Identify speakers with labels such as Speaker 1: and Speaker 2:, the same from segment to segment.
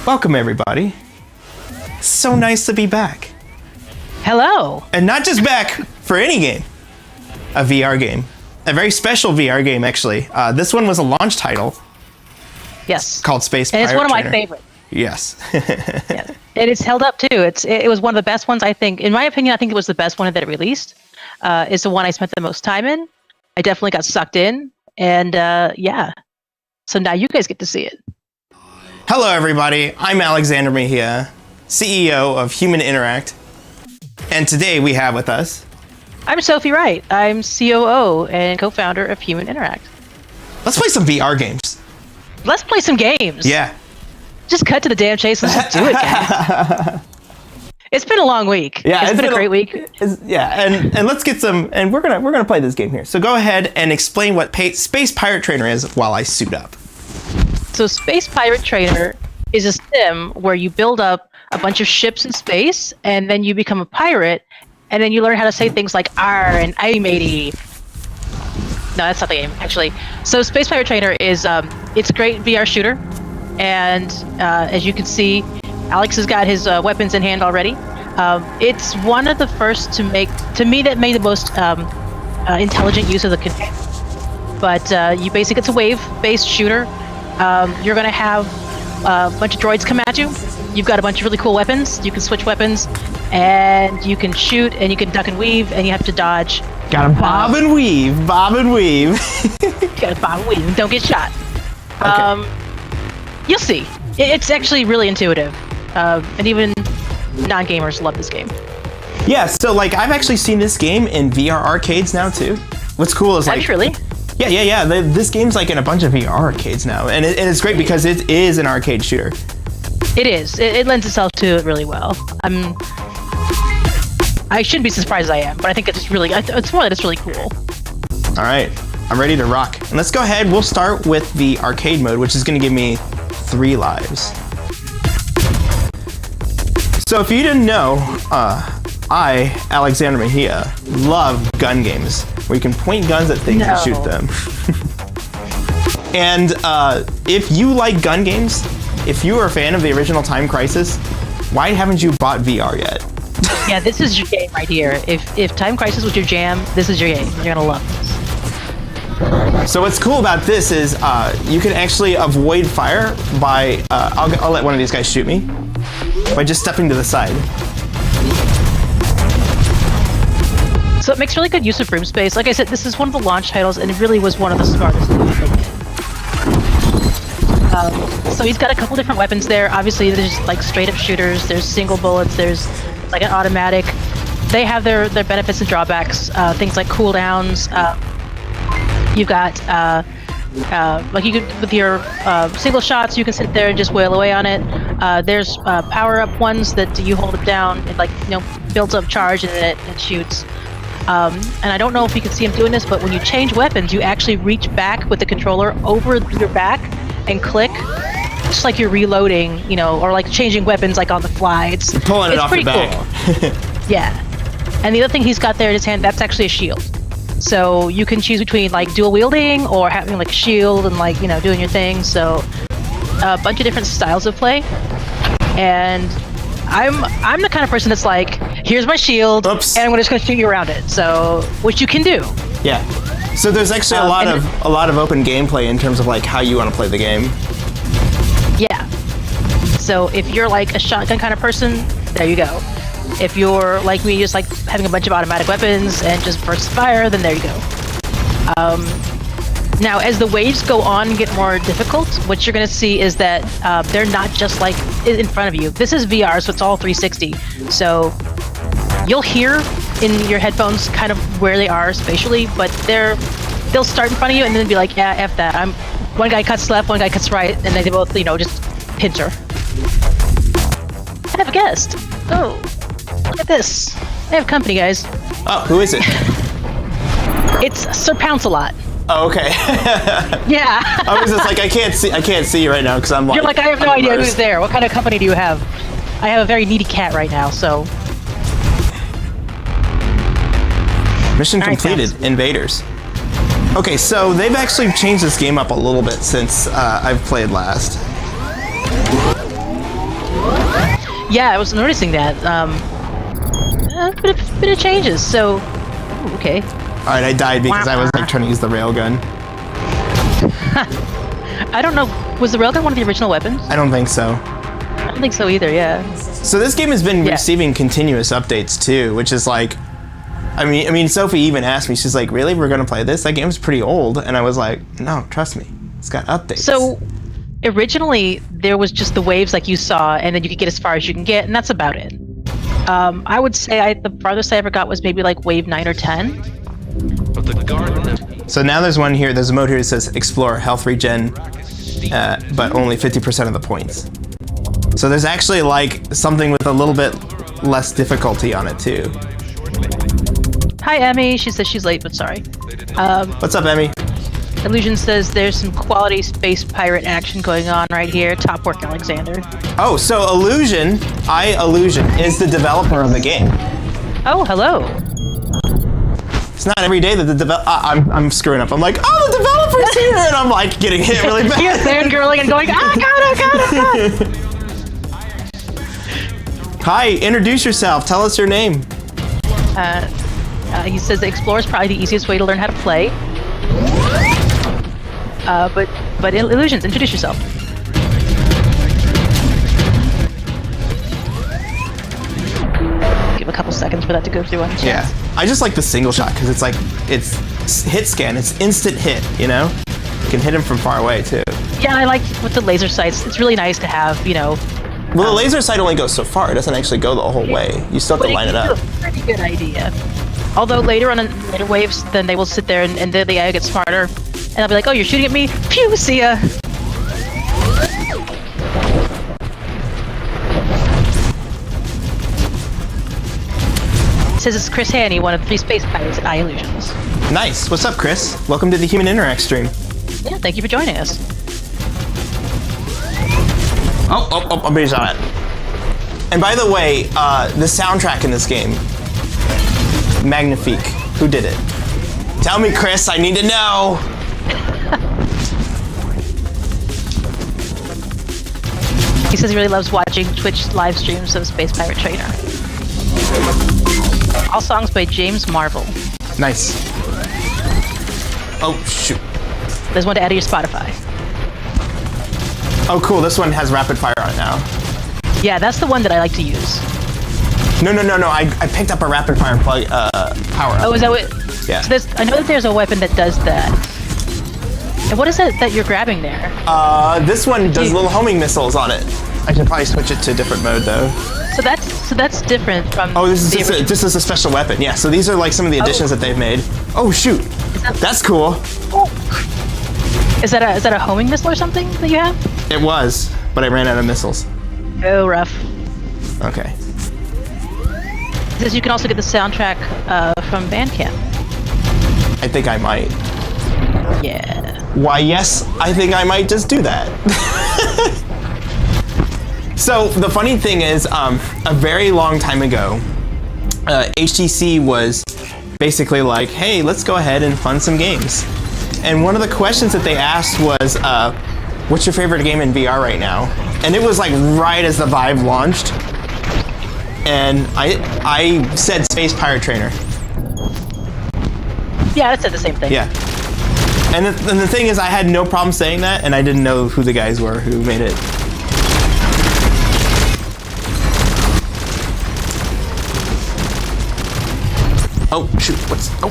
Speaker 1: Welcome, everybody. So nice to be back.
Speaker 2: Hello.
Speaker 1: And not just back for any game, a VR game. A very special VR game, actually. This one was a launch title.
Speaker 2: Yes.
Speaker 1: Called Space Pirate
Speaker 2: And it's one of my
Speaker 1: Trainer.
Speaker 2: favorites.
Speaker 1: Yes.
Speaker 2: Yeah. And it's held up, too. It was one of the best ones, I think. In my opinion, I think it was the best one that it released. It's the one I spent the most time in. I definitely got sucked in. And, yeah. So now you guys get to see it.
Speaker 1: Hello, everybody. I'm Alexander Mejia, CEO of Human Interact. And today we have with us...
Speaker 2: I'm Sophie Wright. I'm COO and co-founder of Human Interact.
Speaker 1: Let's play some VR games.
Speaker 2: Let's play some games.
Speaker 1: Yeah.
Speaker 2: Just cut to the damn chase and just do it, guys. It's been a long week.
Speaker 1: Yeah,
Speaker 2: it's been a great week.
Speaker 1: Yeah, and let's get some, and we're gonna play this game here. So go ahead and explain what Space Pirate Trainer is while I suit up.
Speaker 2: So Space Pirate Trainer is a sim where you build up a bunch of ships in space, and then you become a pirate, and then you learn how to say things like "ar" and "ay matey." No, that's not the game, actually. So Space Pirate Trainer is it's a great VR shooter, and as you can see, Alex has got his weapons in hand already. It's one of the first that made the most intelligent use of the controller. But you basically, it's a wave-based shooter. You're going to have a bunch of droids come at you. You've got a bunch of really cool weapons. You can switch weapons, and you can shoot, and you can duck and weave, and you have to dodge.
Speaker 1: Gotta bob and weave, bob and weave.
Speaker 2: Gotta bob and weave, and don't get shot.
Speaker 1: Okay.
Speaker 2: You'll see. It's actually really intuitive, and even non-gamers love this game.
Speaker 1: Yeah, so like I've actually seen this game in VR arcades now too. What's cool is like...
Speaker 2: Actually?
Speaker 1: Yeah. This game's like in a bunch of VR arcades now, and it's great because it is an arcade shooter.
Speaker 2: It is. It lends itself to it really well. I shouldn't be surprised I am, but I think it's really. It's more that it's really cool.
Speaker 1: All right, I'm ready to rock. And let's go ahead. We'll start with the arcade mode, which is going to give me 3 lives. So if you didn't know, I, Alexander Mejia, love gun games where you can point guns at things and shoot them. And if you like gun games, if you are a fan of the original Time Crisis, why haven't you bought VR yet?
Speaker 2: Yeah, this is your game right here. If Time Crisis was your jam, this is your game. You're gonna love this.
Speaker 1: So what's cool about this is you can actually avoid fire by, I'll let one of these guys shoot me, by just stepping to the side.
Speaker 2: So it makes really good use of room space. Like I said, this is one of the launch titles, and it really was one of the smartest things they did. So he's got a couple different weapons there. Obviously, there's like straight up shooters, there's single bullets, there's like an automatic. They have their benefits and drawbacks, things like cooldowns. You've got, like you could, with your single shots, you can sit there and just wail away on it. There's power-up ones that you hold it down, it like, builds up charge and then it shoots. And I don't know if you can see him doing this, but when you change weapons, you actually reach back with the controller over your back and click, just like you're reloading, or like changing weapons like on the fly. It's
Speaker 1: pulling it off your back.
Speaker 2: Cool. Yeah. And the other thing he's got there in his hand, that's actually a shield. So you can choose between like dual wielding or having like a shield and like, doing your thing. So a bunch of different styles of play. And I'm the kind of person that's like, here's my shield,
Speaker 1: Oops.
Speaker 2: and I'm just gonna shoot you around it. So, which you can do.
Speaker 1: Yeah. So there's actually a lot of open gameplay in terms of like how you want to play the game.
Speaker 2: Yeah. So if you're like a shotgun kind of person, there you go. If you're like me, just like having a bunch of automatic weapons and just burst fire, then there you go. Now, as the waves go on and get more difficult, what you're going to see is that they're not just like in front of you. This is VR, so it's all 360. So you'll hear in your headphones kind of where they are spatially, but they'll start in front of you and then be like, yeah, F that. One guy cuts left, one guy cuts right, and then they both, just pincer. I have a guest. Oh, look at this. I have company, guys.
Speaker 1: Oh, who is it?
Speaker 2: It's Sir Pounce-a-Lot.
Speaker 1: Oh, okay.
Speaker 2: Yeah.
Speaker 1: I was just like, I can't see you right now because I'm like...
Speaker 2: You're like, I have no idea who's there. What kind of company do you have? I have a very needy cat right now, so...
Speaker 1: Mission completed. Invaders. Okay, so they've actually changed this game up a little bit since I've played last.
Speaker 2: Yeah, I was noticing that. A bit of changes. So, ooh, okay.
Speaker 1: All right, I died because I was like trying to use the railgun.
Speaker 2: I don't know. Was the railgun one of the original weapons?
Speaker 1: I don't think so.
Speaker 2: I don't think so either. Yeah.
Speaker 1: So this game has been receiving continuous updates too, which is like, I mean, Sophie even asked me. She's like, "Really, we're gonna play this? That game's pretty old." And I was like, "No, trust me, it's got updates."
Speaker 2: So originally there was just the waves like you saw, and then you could get as far as you can get, and that's about it. I would say the farthest I ever got was maybe like wave 9 or 10.
Speaker 1: So now there's one here. There's a mode here that says explore health regen, but only 50% of the points. So there's actually like something with a little bit less difficulty on it too.
Speaker 2: Hi Emmy, she says she's late, but sorry.
Speaker 1: What's up, Emmy?
Speaker 2: Illusion says there's some quality space pirate action going on right here. Top work, Alexander.
Speaker 1: Oh, so Illusion, Illusion is the developer of the game.
Speaker 2: Oh, hello.
Speaker 1: It's not every day that the I'm screwing up. I'm like, oh, the developer's here, and I'm like getting hit really bad.
Speaker 2: You're fangirling and going, oh god.
Speaker 1: Hi, introduce yourself. Tell us your name.
Speaker 2: He says that Explore is probably the easiest way to learn how to play. But Illusions, introduce yourself. Give a couple seconds for that to go through on chat.
Speaker 1: Yeah, I just like the single shot because it's like, it's hit scan, it's instant hit, you know? You can hit him from far away too.
Speaker 2: Yeah, I like with the laser sights. It's really nice to have, you know.
Speaker 1: Well, the laser sight only goes so far. It doesn't actually go the whole way. You still have to line it up.
Speaker 2: It's a pretty good idea. Although later on in later waves, then they will sit there and the AI gets smarter. And they'll be like, oh, you're shooting at me? Phew, see ya. It says it's Chris Haney, one of the 3 space pirates at Illusions.
Speaker 1: Nice. What's up, Chris? Welcome to the Human Interact stream.
Speaker 2: Yeah, thank you for joining us.
Speaker 1: I'm being shot at. And by the way, the soundtrack in this game, magnifique. Who did it? Tell me, Chris, I need to know.
Speaker 2: He says he really loves watching Twitch live streams of Space Pirate Trainer. All songs by James Marvel.
Speaker 1: Nice. Oh, shoot.
Speaker 2: There's one to add to your Spotify.
Speaker 1: Oh, cool. This one has rapid fire on it now.
Speaker 2: Yeah, that's the one that I like to use.
Speaker 1: No. I picked up a rapid fire plug power up.
Speaker 2: Oh, is that what?
Speaker 1: Yeah.
Speaker 2: So I know that there's a weapon that does that. And what is it that you're grabbing there?
Speaker 1: This one does little homing missiles on it. I should probably switch it to a different mode though.
Speaker 2: So that's different from.
Speaker 1: Oh, this is a special weapon. Yeah. So these are like some of the additions that they've made. Oh shoot, that's cool.
Speaker 2: Oh. Is that a homing missile or something that you have?
Speaker 1: It was, but I ran out of missiles.
Speaker 2: Oh, rough.
Speaker 1: Okay.
Speaker 2: It says you can also get the soundtrack from Bandcamp.
Speaker 1: I think I might.
Speaker 2: Yeah.
Speaker 1: Why, yes, I think I might just do that. So the funny thing is, a very long time ago, HTC was basically like, hey, let's go ahead and fund some games. And one of the questions that they asked was, what's your favorite game in VR right now? And it was like right as the Vive launched. And I said Space Pirate Trainer.
Speaker 2: Yeah, I said the same thing.
Speaker 1: Yeah. And the thing is, I had no problem saying that, and I didn't know who the guys were who made it. Oh, shoot, oh.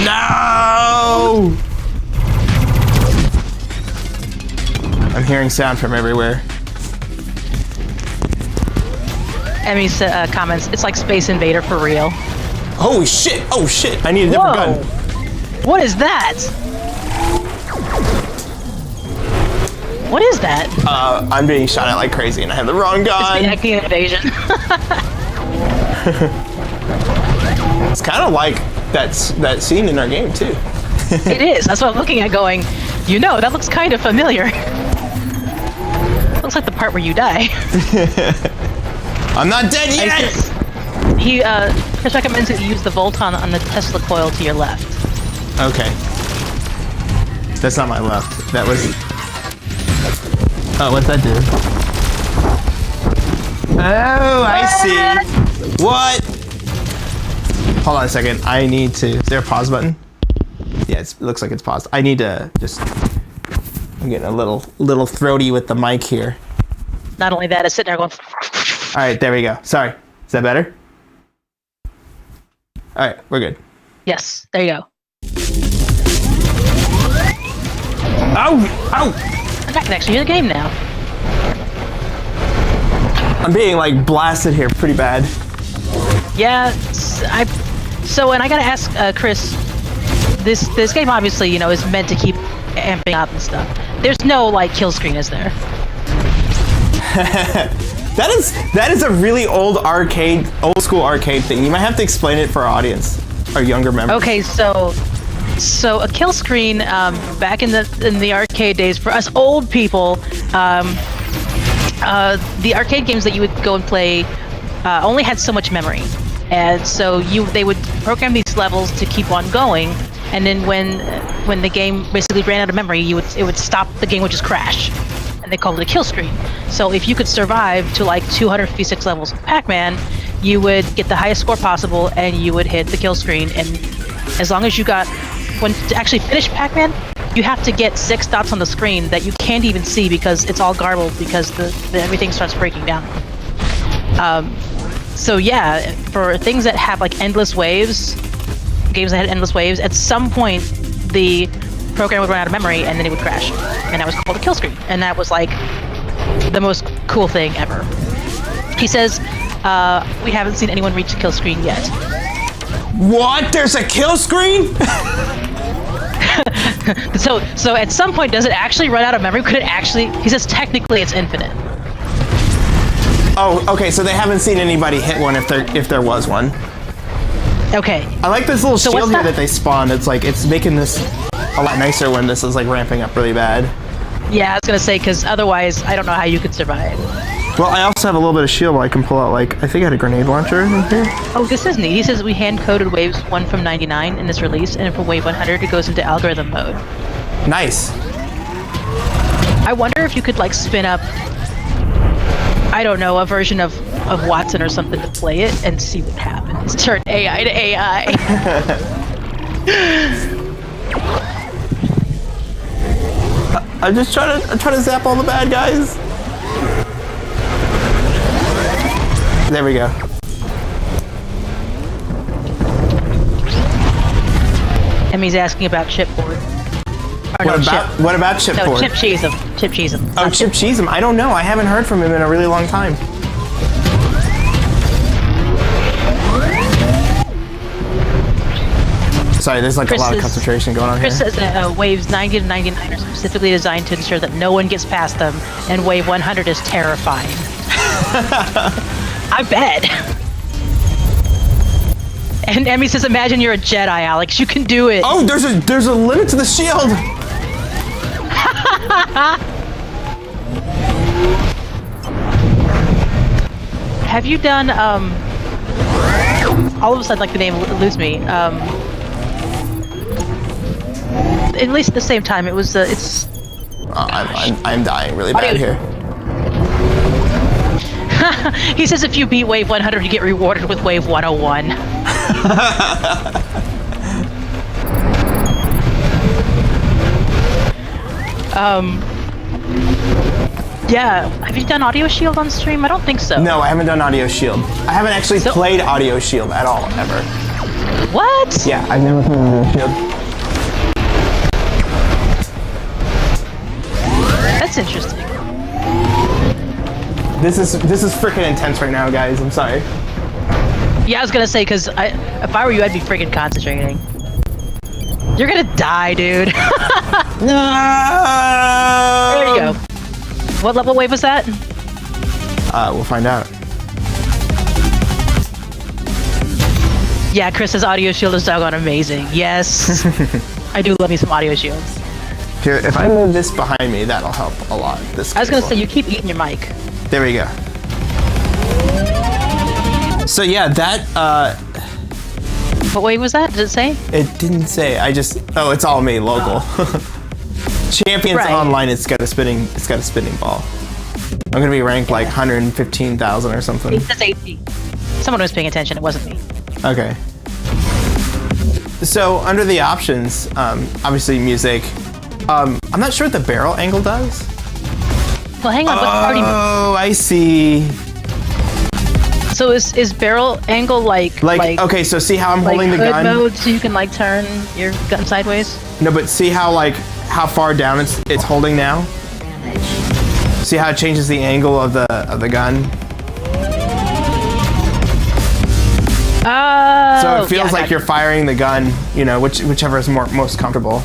Speaker 1: No! I'm hearing sound from everywhere.
Speaker 2: Emmy comments, it's like Space Invader for real.
Speaker 1: Holy shit, oh shit, I need a different gun.
Speaker 2: What is that? What is that?
Speaker 1: I'm being shot at like crazy and I have the wrong gun.
Speaker 2: It's the invasion.
Speaker 1: It's kind of like that scene in our game too.
Speaker 2: It is. That's what I'm looking at going, you know, that looks kind of familiar. Looks like the part where you die.
Speaker 1: I'm not dead yet!
Speaker 2: He just recommends that you use the Volton on the Tesla coil to your left.
Speaker 1: Okay. That's not my left. That was... Oh, what's that do? Oh, I see. What? Hold on a second. I need to. Is there a pause button? Yeah, it looks like it's paused. I need to just. I'm getting a little throaty with the mic here.
Speaker 2: Not only that, it's sitting there going.
Speaker 1: All right, there we go. Sorry. Is that better? All right, we're good.
Speaker 2: Yes, there you go.
Speaker 1: Ow! Ow!
Speaker 2: I can actually hear the game now.
Speaker 1: I'm being like blasted here pretty bad.
Speaker 2: Yeah, and I gotta ask Chris. This game obviously, you know, is meant to keep amping up and stuff. There's no like kill screen, is there?
Speaker 1: That is a really old school arcade thing. You might have to explain it for our audience, our younger members.
Speaker 2: Okay, so a kill screen back in the arcade days for us old people, the arcade games that you would go and play only had so much memory, and so they would program these levels to keep on going, and then when the game basically ran out of memory, it would stop. The game would just crash. And they called it a kill screen. So if you could survive to like 256 levels of Pac-Man, you would get the highest score possible and you would hit the kill screen. And as long as you got, to actually finish Pac-Man, you have to get 6 dots on the screen that you can't even see because it's all garbled because everything starts breaking down. So yeah, for things that have like endless waves, games that had endless waves, at some point the program would run out of memory and then it would crash, and that was called a kill screen, and that was like the most cool thing ever. He says we haven't seen anyone reach the kill screen yet.
Speaker 1: What? There's a kill screen?
Speaker 2: so at some point, does it actually run out of memory? Could it actually? He says technically it's infinite.
Speaker 1: Oh, okay. So they haven't seen anybody hit one if there was one.
Speaker 2: Okay.
Speaker 1: I like this little shield here
Speaker 2: that
Speaker 1: they spawned. It's like it's making this a lot nicer when this is like ramping up really bad.
Speaker 2: Yeah, I was gonna say, because otherwise I don't know how you could survive.
Speaker 1: Well, I also have a little bit of shield where I can pull out, like, I think I had a grenade launcher in here.
Speaker 2: Oh, this is neat. He says we hand-coded waves 1 from 99 in this release, and for wave 100 it goes into algorithm mode.
Speaker 1: Nice.
Speaker 2: I wonder if you could like spin up, I don't know, a version of Watson or something to play it and see what happens. Turn AI to AI.
Speaker 1: I'm just trying to zap all the bad guys. There we go.
Speaker 2: Emmy's asking about chipboard.
Speaker 1: What about chipboard?
Speaker 2: No, Chip Cheesem. Chip Cheesem.
Speaker 1: Oh, Chip Cheesem. I don't know. I haven't heard from him in a really long time. Sorry, there's like a lot of concentration going on here.
Speaker 2: Chris says that waves 90 to 99 are specifically designed to ensure that no one gets past them, and wave 100 is terrifying. I bet. And Emmy says, imagine you're a Jedi, Alex. You can do it.
Speaker 1: Oh, there's a limit to the shield.
Speaker 2: Have you done, all of a sudden, like, the name eludes me, at least at the same time, it was, it's...
Speaker 1: I'm dying really bad here.
Speaker 2: He says if you beat wave 100, you get rewarded with wave 101. Yeah, have you done Audio Shield on stream? I don't think so.
Speaker 1: No, I haven't done Audio Shield. I haven't actually played Audio Shield at all, ever.
Speaker 2: What?
Speaker 1: Yeah, I've never played Audio Shield.
Speaker 2: That's interesting.
Speaker 1: This is freaking intense right now, guys. I'm sorry.
Speaker 2: Yeah, I was gonna say, because if I were you, I'd be freaking concentrating. You're gonna die, dude.
Speaker 1: No!
Speaker 2: There you go. What level wave was that?
Speaker 1: We'll find out.
Speaker 2: Yeah, Chris's Audio Shield is doggone amazing. Yes. I do love me some Audio Shields.
Speaker 1: Here, if I move this behind me, that'll help a lot.
Speaker 2: I was gonna say, you keep eating your mic.
Speaker 1: There we go. So yeah, that,
Speaker 2: What wave was that? Did it say?
Speaker 1: It didn't say. Oh, it's all me, local. Champions
Speaker 2: Right.
Speaker 1: Online, it's got a spinning ball. I'm gonna be ranked like 115,000 or something.
Speaker 2: It says 18. Someone was paying attention. It wasn't me.
Speaker 1: Okay. So under the options, obviously music. I'm not sure what the barrel angle does.
Speaker 2: Well, hang on. What's party mode?
Speaker 1: Oh, I see.
Speaker 2: So is barrel angle like
Speaker 1: okay, so see how I'm
Speaker 2: like
Speaker 1: holding the
Speaker 2: hood
Speaker 1: gun?
Speaker 2: mode, so you can like turn your gun sideways?
Speaker 1: No, but see how far down it's holding now? See how it changes the angle of the gun?
Speaker 2: Oh.
Speaker 1: So it feels
Speaker 2: yeah,
Speaker 1: like you're firing the gun, you know, whichever is most comfortable.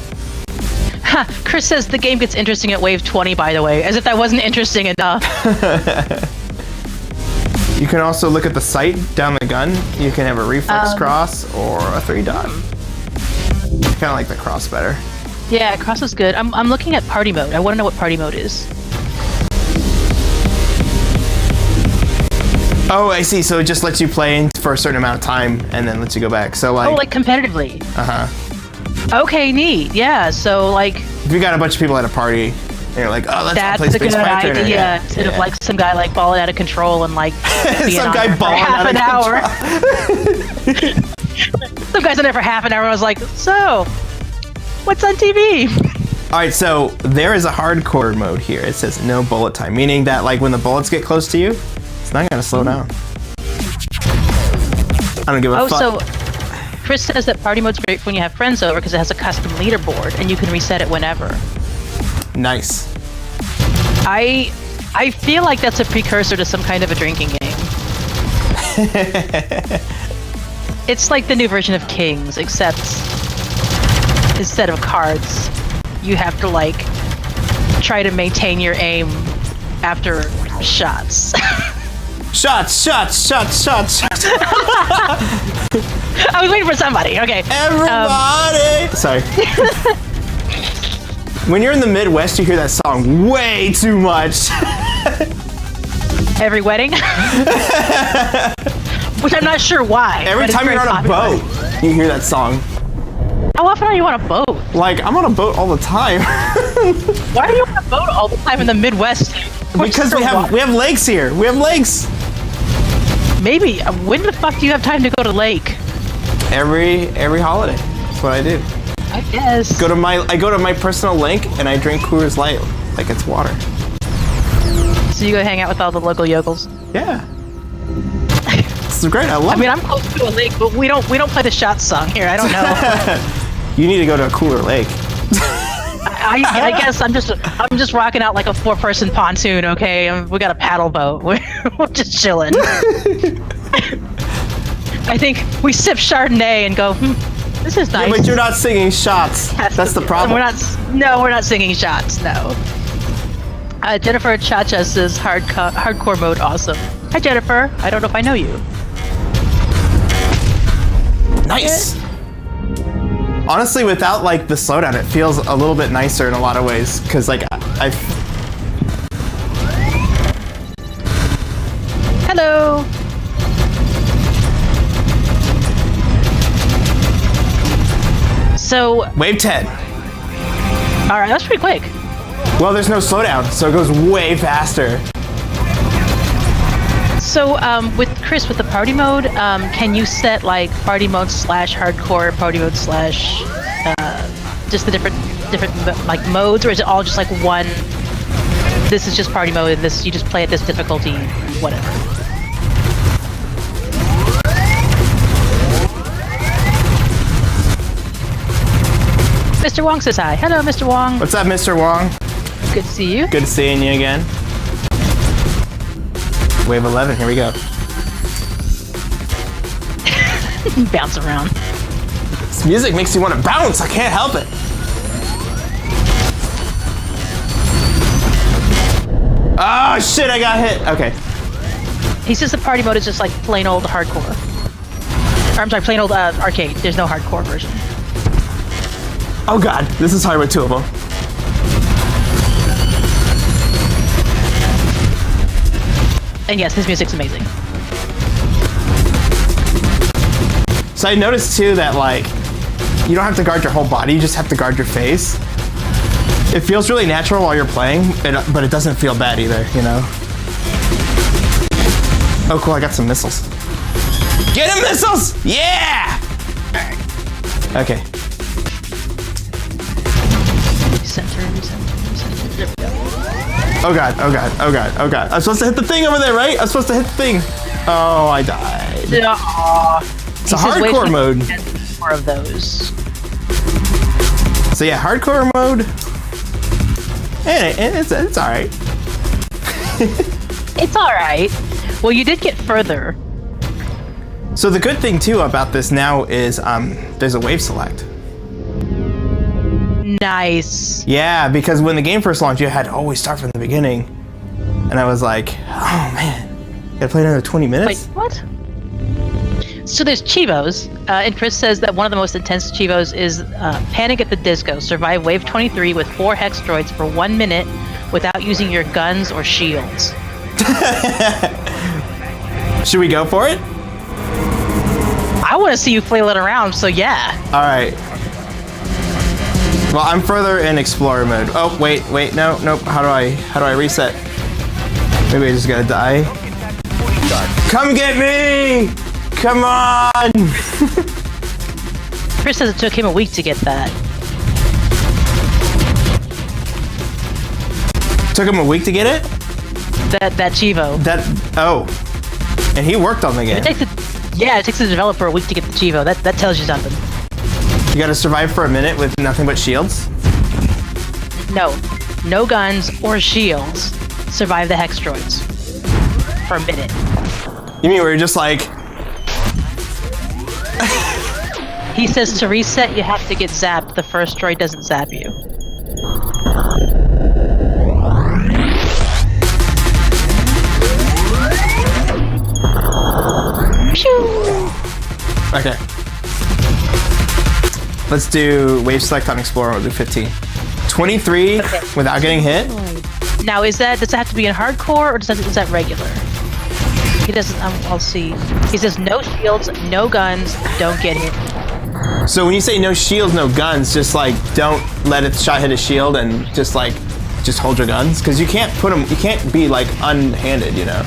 Speaker 2: Ha, Chris says the game gets interesting at wave 20, by the way, as if that wasn't interesting enough.
Speaker 1: You can also look at the sight down the gun. You can have a reflex cross or a 3-dot. Kind of like the cross better.
Speaker 2: Yeah, cross is good. I'm looking at party mode. I want to know what party mode is.
Speaker 1: Oh, I see. So it just lets you play for a certain amount of time and then lets you go back. So like.
Speaker 2: Oh, like competitively. Okay, neat. Yeah. So like.
Speaker 1: If you got a bunch of people at a party, and you're like, oh, let's play
Speaker 2: That's a
Speaker 1: Space
Speaker 2: good
Speaker 1: Pirate Trainer.
Speaker 2: idea. Instead of like some guy like balling out of control and like being
Speaker 1: Some
Speaker 2: on
Speaker 1: guy
Speaker 2: there for
Speaker 1: balling
Speaker 2: half
Speaker 1: out
Speaker 2: an
Speaker 1: of
Speaker 2: hour. Some guy's on there for half an hour and was like, so, what's on TV?
Speaker 1: All right, so there is a hardcore mode here. It says no bullet time, meaning that like when the bullets get close to you, it's not gonna slow down. I don't give a fuck.
Speaker 2: So Chris says that party mode's great when you have friends over because it has a custom leaderboard and you can reset it whenever.
Speaker 1: Nice.
Speaker 2: I feel like that's a precursor to some kind of a drinking game. It's like the new version of Kings, except instead of cards, you have to like try to maintain your aim after shots.
Speaker 1: Shots.
Speaker 2: I was waiting for somebody. Okay.
Speaker 1: Everybody. Sorry. When you're in the Midwest, you hear that song way too much.
Speaker 2: Every wedding? Which I'm not sure why.
Speaker 1: Every time you're on a boat, you hear that song.
Speaker 2: How often are you on a boat?
Speaker 1: Like, I'm on a boat all the time.
Speaker 2: Why are you on a boat all the time in the Midwest?
Speaker 1: Because we have lakes here. We have lakes.
Speaker 2: Maybe. When the fuck do you have time to go to lake?
Speaker 1: Every holiday. That's what I do.
Speaker 2: I guess.
Speaker 1: I go to my personal lake and I drink Coors Light like it's water.
Speaker 2: So you go hang out with all the local yokels?
Speaker 1: Yeah. This is great. I love it.
Speaker 2: I mean, I'm close to a lake, but we don't play the shots song here. I don't know.
Speaker 1: You need to go to a cooler lake.
Speaker 2: I guess I'm just rocking out like a 4-person pontoon. Okay, we got a paddle boat. We're just chilling. I think we sip Chardonnay and go, this is nice.
Speaker 1: Yeah, but you're not singing shots. That's the problem.
Speaker 2: We're not singing shots. No. Jennifer Chacha says hardcore mode awesome. Hi Jennifer. I don't know if I know you.
Speaker 1: Nice. Honestly, without like the slowdown, it feels a little bit nicer in a lot of ways. Cause like
Speaker 2: Hello. So
Speaker 1: wave 10.
Speaker 2: All right, that's pretty quick.
Speaker 1: Well, there's no slowdown, so it goes way faster.
Speaker 2: So with Chris, with the party mode, can you set like party mode / hardcore, party mode / just the different like modes, or is it all just like one? This is just party mode, and this you just play at this difficulty, whatever. Mr. Wong says hi. Hello, Mr. Wong.
Speaker 1: What's up, Mr. Wong?
Speaker 2: Good to see you.
Speaker 1: Good seeing you again. Wave 11, here we go.
Speaker 2: Bounce around.
Speaker 1: This music makes you want to bounce. I can't help it. Oh shit, I got hit. Okay.
Speaker 2: He says the party mode is just like plain old hardcore. Or, I'm sorry, plain old arcade. There's no hardcore version.
Speaker 1: Oh god, this is hard with two of them.
Speaker 2: And yes, his music's amazing.
Speaker 1: So I noticed too that like, you don't have to guard your whole body, you just have to guard your face. It feels really natural while you're playing, but it doesn't feel bad either, you know? Oh, cool, I got some missiles. Get him, missiles! Yeah! Okay.
Speaker 2: Center. There we go.
Speaker 1: Oh god, oh god, oh god, oh god. I'm supposed to hit the thing over there, right? I'm supposed to hit the thing. Oh, I died. It's a hardcore mode.
Speaker 2: More of those.
Speaker 1: So yeah, hardcore mode. And it's alright.
Speaker 2: It's alright. Well, you did get further.
Speaker 1: So the good thing too about this now is there's a wave select.
Speaker 2: Nice.
Speaker 1: Yeah, because when the game first launched, you had to always start from the beginning. And I was like, oh man, gotta play another 20 minutes?
Speaker 2: Wait, what? So there's Chivos, and Chris says that one of the most intense Chivos is Panic at the Disco. Survive Wave 23 with 4 hex droids for 1 minute without using your guns or shields.
Speaker 1: Should we go for it?
Speaker 2: I want to see you flail it around, so yeah.
Speaker 1: All right. Well, I'm further in explorer mode. Oh, wait, no, nope. How do I reset? Maybe I just gotta die. Come get me! Come on!
Speaker 2: Chris says it took him a week to get that.
Speaker 1: Took him a week to get it?
Speaker 2: That Chivo.
Speaker 1: Oh. And he worked on the game.
Speaker 2: It takes the developer a week to get the Chivo. That tells you something.
Speaker 1: You gotta survive for a minute with nothing but shields?
Speaker 2: No guns or shields. Survive the hex droids. For a minute.
Speaker 1: You mean where you're just like...
Speaker 2: He says to reset, you have to get zapped. The first droid doesn't zap you.
Speaker 1: Okay. Let's do wave select on explorer. We'll do 15. 23 without getting hit.
Speaker 2: Now, does that have to be in hardcore or is that regular? He doesn't. I'll see. He says no shields, no guns, don't get hit.
Speaker 1: So when you say no shields, no guns, just like don't let it shot hit a shield and just hold your guns, because you can't put them. You can't be like unhanded, you know.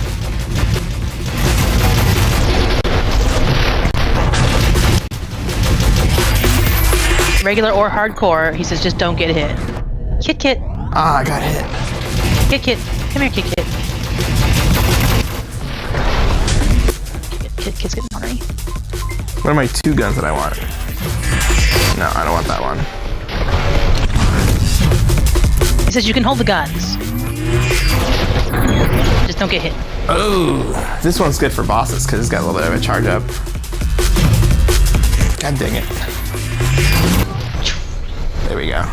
Speaker 2: Regular or hardcore, he says just don't get hit. Kit.
Speaker 1: Ah, I got hit.
Speaker 2: Kit. Come here, Kit. Kit's getting hungry.
Speaker 1: What are my 2 guns that I want? No, I don't want that one.
Speaker 2: He says you can hold the guns. Just don't get hit.
Speaker 1: Oh, this one's good for bosses because it's got a little bit of a charge up. God dang it. There we go.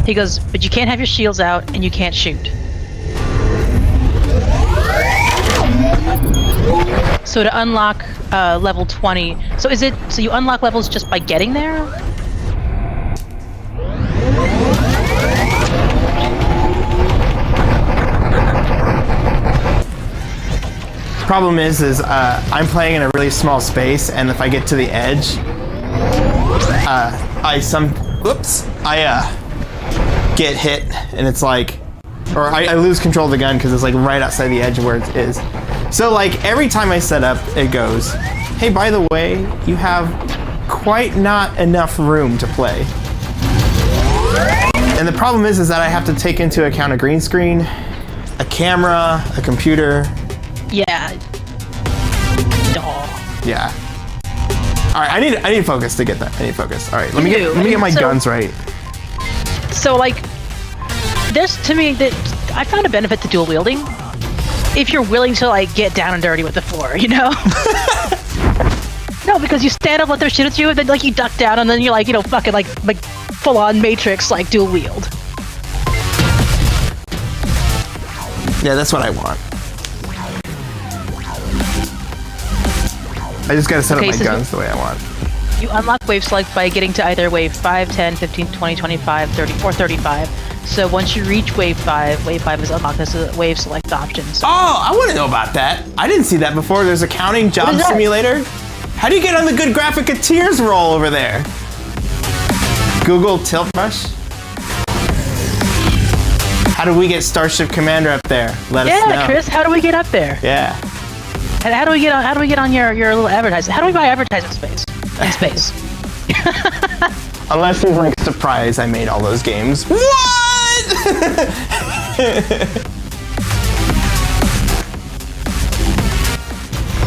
Speaker 2: He goes, but you can't have your shields out and you can't shoot. So to unlock level 20, so you unlock levels just by getting there?
Speaker 1: Problem is I'm playing in a really small space, and if I get to the edge, I get hit, and it's like, or I lose control of the gun because it's like right outside the edge where it is. So like every time I set up, it goes, hey, by the way, you have quite not enough room to play. And the problem is that I have to take into account a green screen, a camera, a computer.
Speaker 2: Yeah. Duh.
Speaker 1: Yeah. All right, I need focus to get that. I need focus. All right, let me get my guns right.
Speaker 2: So like, there's to me that I found a benefit to dual wielding if you're willing to like get down and dirty with the floor, you know? No, because you stand up, let them shoot at you, and then like you duck down, and then you're like, you know, fucking like full on Matrix like dual wield.
Speaker 1: Yeah, that's what I want. I just gotta set up my guns the way I want.
Speaker 2: You unlock wave select by getting to either wave 5, 10, 15, 20, 25, 30, or 35. So once you reach wave 5 is unlocked as a wave select option. So
Speaker 1: oh, I want to know about that. I didn't see that before. There's a counting job simulator. How do you get on the good Graphicateers roll over there? Google Tilt Brush? How do we get Starship Commander up there? Let us know.
Speaker 2: Yeah, Chris, how do we get up there?
Speaker 1: Yeah.
Speaker 2: How do we get on your little advertising? How do we buy advertising space in space?
Speaker 1: Unless he's like surprised I made all those games. What?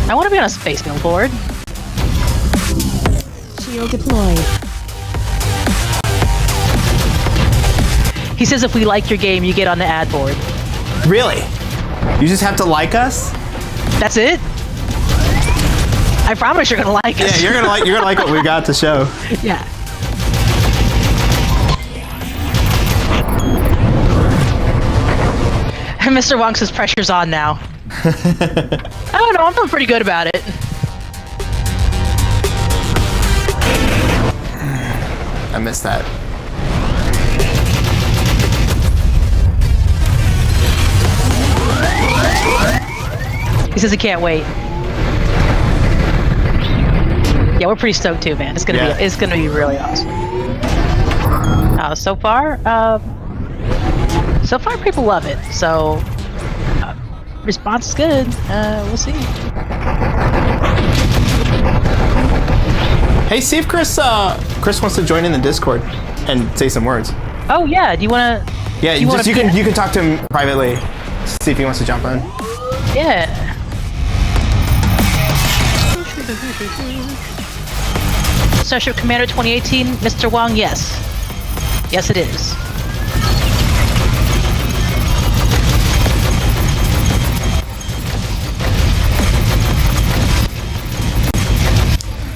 Speaker 2: I want to be on a space billboard.
Speaker 3: Shield deployed.
Speaker 2: He says if we like your game, you get on the ad board.
Speaker 1: Really? You just have to like us?
Speaker 2: That's it? I promise you're gonna like us.
Speaker 1: Yeah, you're gonna like what we got to show.
Speaker 2: Yeah. And Mr. Wong says pressure's on now. I don't know, I'm feeling pretty good about it.
Speaker 1: I missed that.
Speaker 2: He says he can't wait. Yeah, we're pretty stoked too, man. It's gonna be really awesome. So far people love it. So response is good. We'll see.
Speaker 1: Hey, see if Chris wants to join in the Discord and say some words.
Speaker 2: Oh yeah, do you wanna?
Speaker 1: Yeah, you can talk to him privately. See if he wants to jump on.
Speaker 2: Yeah. Starship Commander 2018, Mr. Wong, yes. Yes, it is.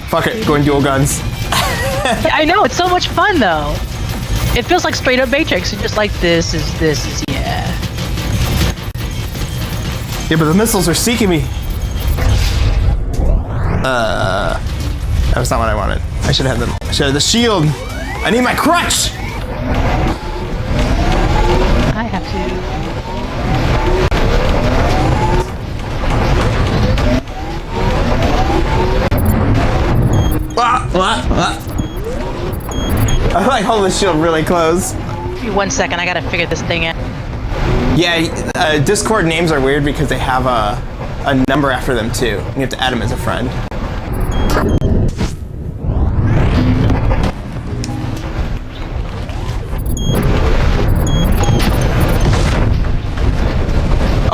Speaker 1: Fuck it, going dual guns.
Speaker 2: Yeah, I know, it's so much fun though. It feels like straight up Matrix. You're just like, this is, yeah.
Speaker 1: Yeah, but the missiles are seeking me. That was not what I wanted. I should have the shield. I need my crutch.
Speaker 2: I have to.
Speaker 1: I like holding the shield really close.
Speaker 2: Give me 1 second, I gotta figure this thing out.
Speaker 1: Yeah, Discord names are weird because they have a number after them too. You have to add them as a friend.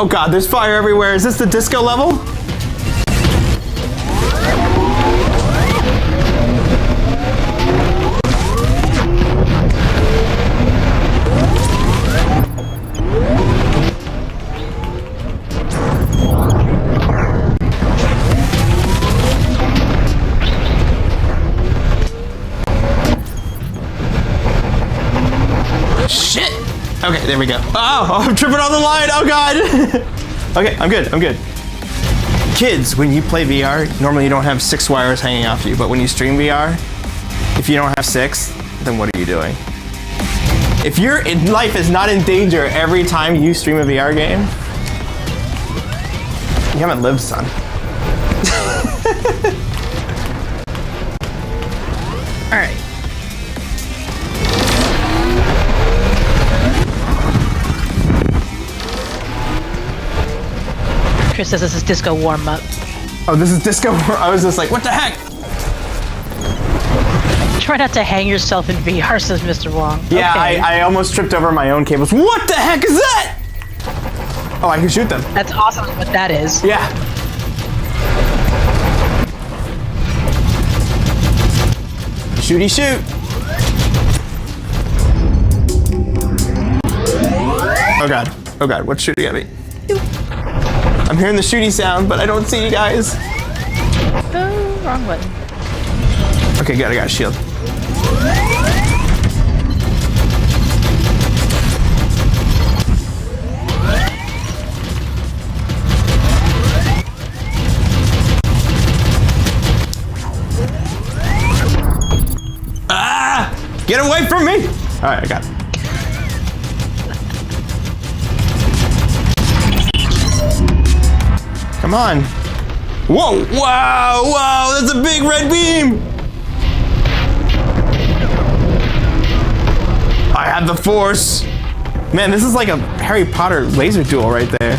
Speaker 1: Oh god, there's fire everywhere. Is this the disco level? Shit! Okay, there we go. Oh, I'm tripping on the line. Oh god. Okay, I'm good. Kids, when you play VR, normally you don't have 6 wires hanging off you, but when you stream VR, if you don't have 6, then what are you doing? If your life is not in danger every time you stream a VR game, you haven't lived, son.
Speaker 2: All right. Chris says this is disco warm up.
Speaker 1: Oh, this is disco. I was just like, what the heck?
Speaker 2: Try not to hang yourself in VR, says Mr. Wong.
Speaker 1: Yeah,
Speaker 2: Okay.
Speaker 1: I almost tripped over my own cables. What the heck is that? Oh, I can shoot them.
Speaker 2: That's awesome what that is.
Speaker 1: Yeah. Shooty shoot. Oh god. Oh god, what's shooting at me? I'm hearing the shooty sound, but I don't see you guys.
Speaker 2: Oh, wrong button.
Speaker 1: Okay, good, I got a shield. Ah! Get away from me! Alright, I got it. Come on. Whoa, wow, that's a big red beam. I have the force. Man, this is like a Harry Potter laser duel right there.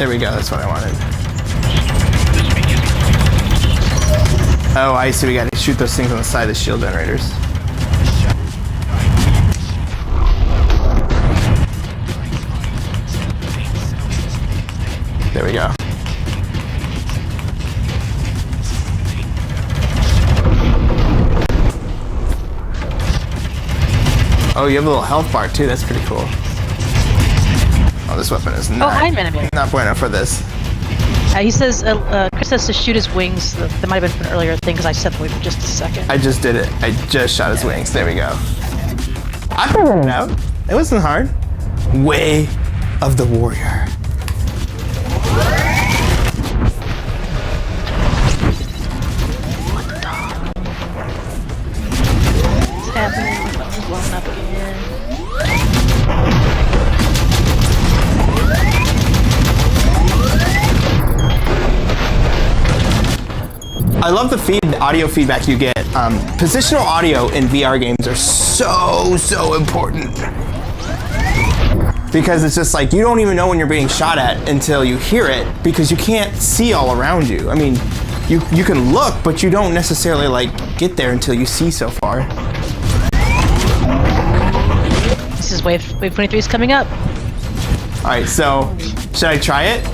Speaker 1: There we go, that's what I wanted. Oh, I see, we gotta shoot those things on the side of the shield generators. There we go. Oh, you have a little health bar too, that's pretty cool. Oh, this weapon is not bueno for this.
Speaker 2: He says, Chris says to shoot his wings. That might have been an earlier thing because I stepped away for just a second.
Speaker 1: I just did it. I just shot his wings. There we go. I figured it out. It wasn't hard. Way of the Warrior.
Speaker 2: What the dog? What's happening? My phone's blowing up again.
Speaker 1: I love the audio feedback you get. Positional audio in VR games are so important. Because it's just like, you don't even know when you're being shot at until you hear it, because you can't see all around you. I mean, you can look, but you don't necessarily like get there until you see so far.
Speaker 2: This is wave 23 is coming up.
Speaker 1: Alright, so, should I try it?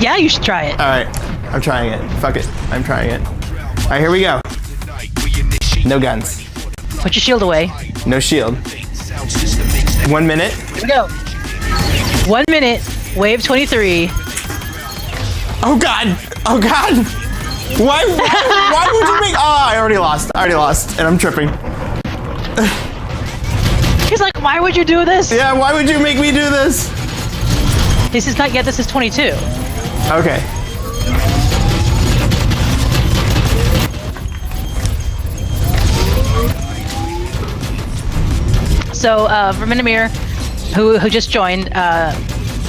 Speaker 2: Yeah, you should try it.
Speaker 1: Alright, I'm trying it. Fuck it, I'm trying it. Alright, here we go. No guns.
Speaker 2: Put your shield away.
Speaker 1: No shield. 1 minute.
Speaker 2: Here we go. 1 minute, wave 23.
Speaker 1: Oh god! Oh god! Why would you make— oh, I already lost, and I'm tripping.
Speaker 2: He's like, why would you do this?
Speaker 1: Yeah, why would you make me do this?
Speaker 2: This is not yet, this is 22.
Speaker 1: Okay.
Speaker 2: So, for Minimir, who just joined, and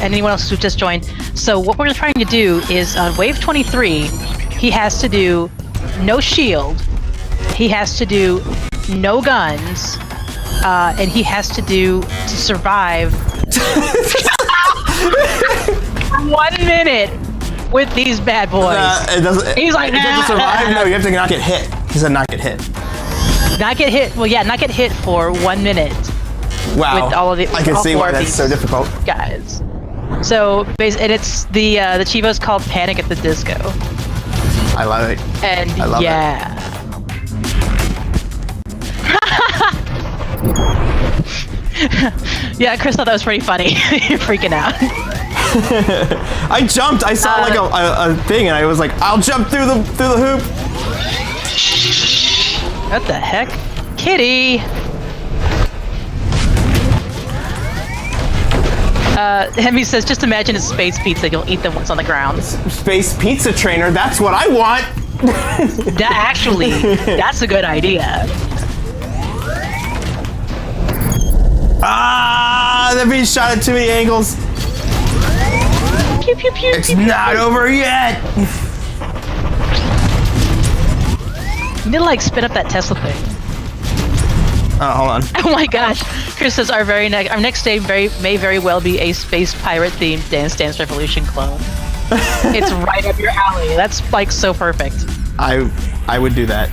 Speaker 2: anyone else who just joined, so what we're trying to do is, on wave 23, he has to do no shield, he has to do no guns, and he has to survive 1 minute with these bad boys.
Speaker 1: It doesn't.
Speaker 2: He's like,
Speaker 1: you have to survive? No, you have to not get hit. He said not get hit.
Speaker 2: Not get hit. Well, yeah, not get hit for 1 minute.
Speaker 1: Wow.
Speaker 2: With all of the,
Speaker 1: I can see why that's so difficult.
Speaker 2: Guys. So, and it's the Chivo's called Panic at the Disco.
Speaker 1: I love it.
Speaker 2: And
Speaker 1: I love
Speaker 2: yeah. Yeah, Chris thought that was pretty funny. You're freaking out.
Speaker 1: I jumped. I saw like a thing, and I was like, "I'll jump through the hoop."
Speaker 2: What the heck, Kitty? Hemi says, "Just imagine it's space pizza. You'll eat them once on the ground."
Speaker 1: Space pizza trainer. That's what I want.
Speaker 2: That's a good idea.
Speaker 1: Ah, they're being shot at too many angles.
Speaker 2: Pew, pew, pew,
Speaker 1: It's
Speaker 2: pew, pew,
Speaker 1: not over yet.
Speaker 2: You need to like spin up that Tesla thing.
Speaker 1: Oh, hold on.
Speaker 2: Oh my gosh. Chris says our next day may very well be a space pirate themed Dance Dance Revolution clone. It's right up your alley. That's like so perfect.
Speaker 1: I would do that.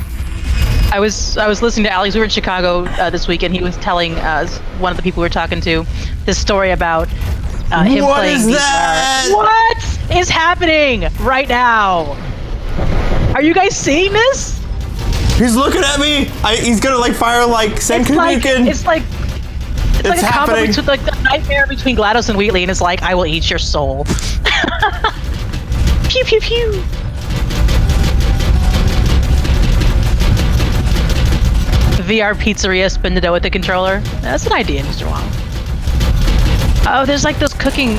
Speaker 2: I was listening to Alex. We were in Chicago this week, and he was telling one of the people we were talking to this story about him
Speaker 1: What
Speaker 2: playing
Speaker 1: is
Speaker 2: VR.
Speaker 1: that?
Speaker 2: What is happening right now? Are you guys seeing this?
Speaker 1: He's looking at me. He's gonna like fire like Senkunuken.
Speaker 2: It's like a combo
Speaker 1: happening.
Speaker 2: between like the nightmare between GLaDOS and Wheatley, and it's like, I will eat your soul. Pew pew pew. VR pizzeria, spin the dough with the controller. That's an idea, Mr. Wong. Oh, there's like those cooking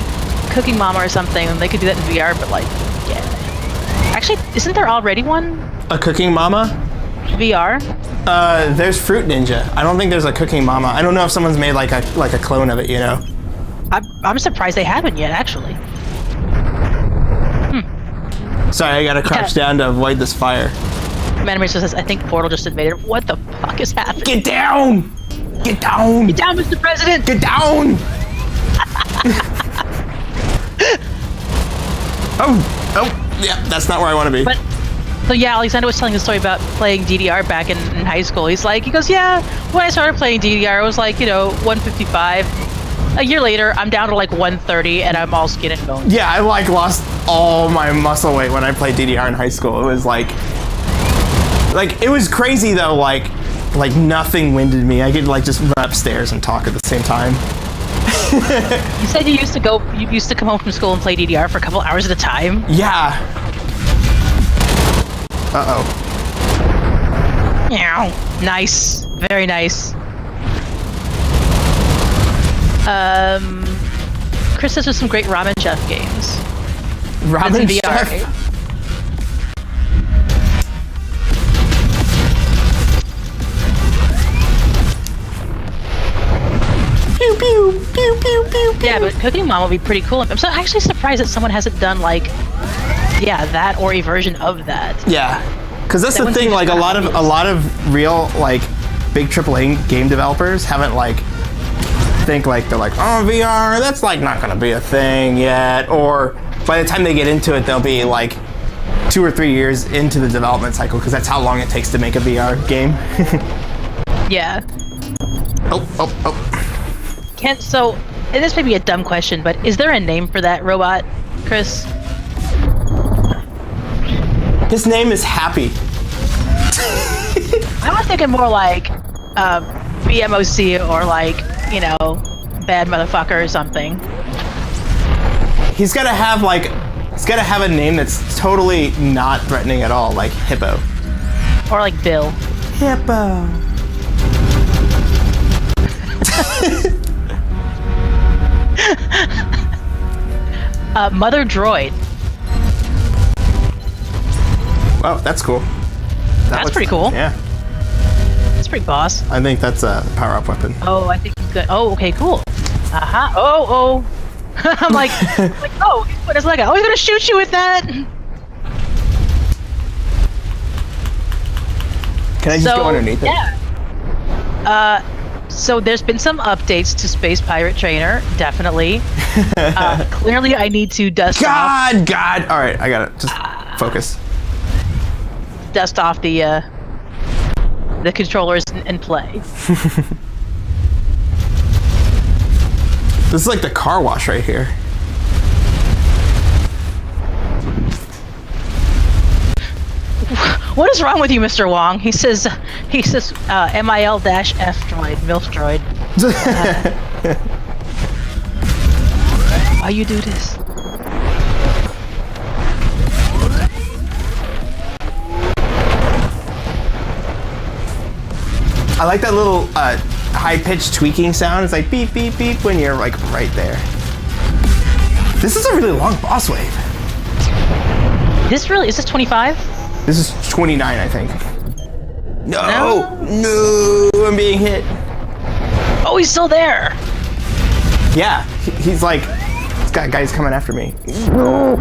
Speaker 2: mama or something, and they could do that in VR, but like, yeah. Actually, isn't there already one?
Speaker 1: A cooking mama?
Speaker 2: VR?
Speaker 1: There's Fruit Ninja. I don't think there's a cooking mama. I don't know if someone's made like a clone of it, you know?
Speaker 2: I'm surprised they haven't yet, actually.
Speaker 1: Sorry, I gotta crouch down to avoid this fire.
Speaker 2: Manimation says, I think Portal just invaded. What the fuck is happening?
Speaker 1: Get down! Get down!
Speaker 2: Get down, Mr. President!
Speaker 1: Get down! Oh, yeah, that's not where I want to be.
Speaker 2: But so yeah, Alexander was telling the story about playing DDR back in high school. He goes, yeah, when I started playing DDR, it was like, 155. A year later, I'm down to like 130, and I'm all skin and bones.
Speaker 1: Yeah, I like lost all my muscle weight when I played DDR in high school. It was like it was crazy though. Like nothing winded me. I could like just run upstairs and talk at the same time.
Speaker 2: You said you used to come home from school and play DDR for a couple hours at a time?
Speaker 1: Yeah. Uh-oh.
Speaker 2: Nice. Very nice. Chris says there's some great Ramen Chef games.
Speaker 1: Ramen Chef?
Speaker 2: Game.
Speaker 1: Pew, pew, pew, pew, pew, pew.
Speaker 2: Yeah, but Cooking Mom will be pretty cool. I'm actually surprised that someone hasn't done like, that or a version of that.
Speaker 1: Yeah, because that's the thing. Like a lot of real like big AAA game developers haven't like they're like, oh, VR, that's like not gonna be a thing yet. Or by the time they get into it, they'll be like 2 or 3 years into the development cycle because that's how long it takes to make a VR game.
Speaker 2: Yeah.
Speaker 1: Oh.
Speaker 2: So, and this may be a dumb question, but is there a name for that robot, Chris?
Speaker 1: His name is Happy.
Speaker 2: I was thinking more like BMOC or like, bad motherfucker or something.
Speaker 1: He's gotta have a name that's totally not threatening at all, like Hippo.
Speaker 2: Or like Bill.
Speaker 1: Hippo.
Speaker 2: Mother Droid.
Speaker 1: Wow, that's cool.
Speaker 2: That's pretty cool.
Speaker 1: Yeah.
Speaker 2: That's pretty boss.
Speaker 1: I think that's a power-up weapon.
Speaker 2: Oh, I think he's good. Oh, okay, cool. Uh-huh. Oh. I'm like, oh, he's putting his leg out. Oh, he's gonna shoot you with that.
Speaker 1: Can I just go underneath it?
Speaker 2: Yeah. So there's been some updates to Space Pirate Trainer, definitely. Clearly, I need to dust off.
Speaker 1: God! All right, I got it. Just focus.
Speaker 2: Dust off the controllers and play.
Speaker 1: This is like the car wash right here.
Speaker 2: What is wrong with you, Mr. Wong? He says MIL-F droid, MILF droid. Why you do this?
Speaker 1: I like that little high-pitched tweaking sound. It's like beep, beep, beep when you're like right there. This is a really long boss wave.
Speaker 2: Is this 25?
Speaker 1: This is 29, I think. No, I'm being hit.
Speaker 2: Oh, he's still there.
Speaker 1: Yeah, he's like, this guy's coming after me. Oh.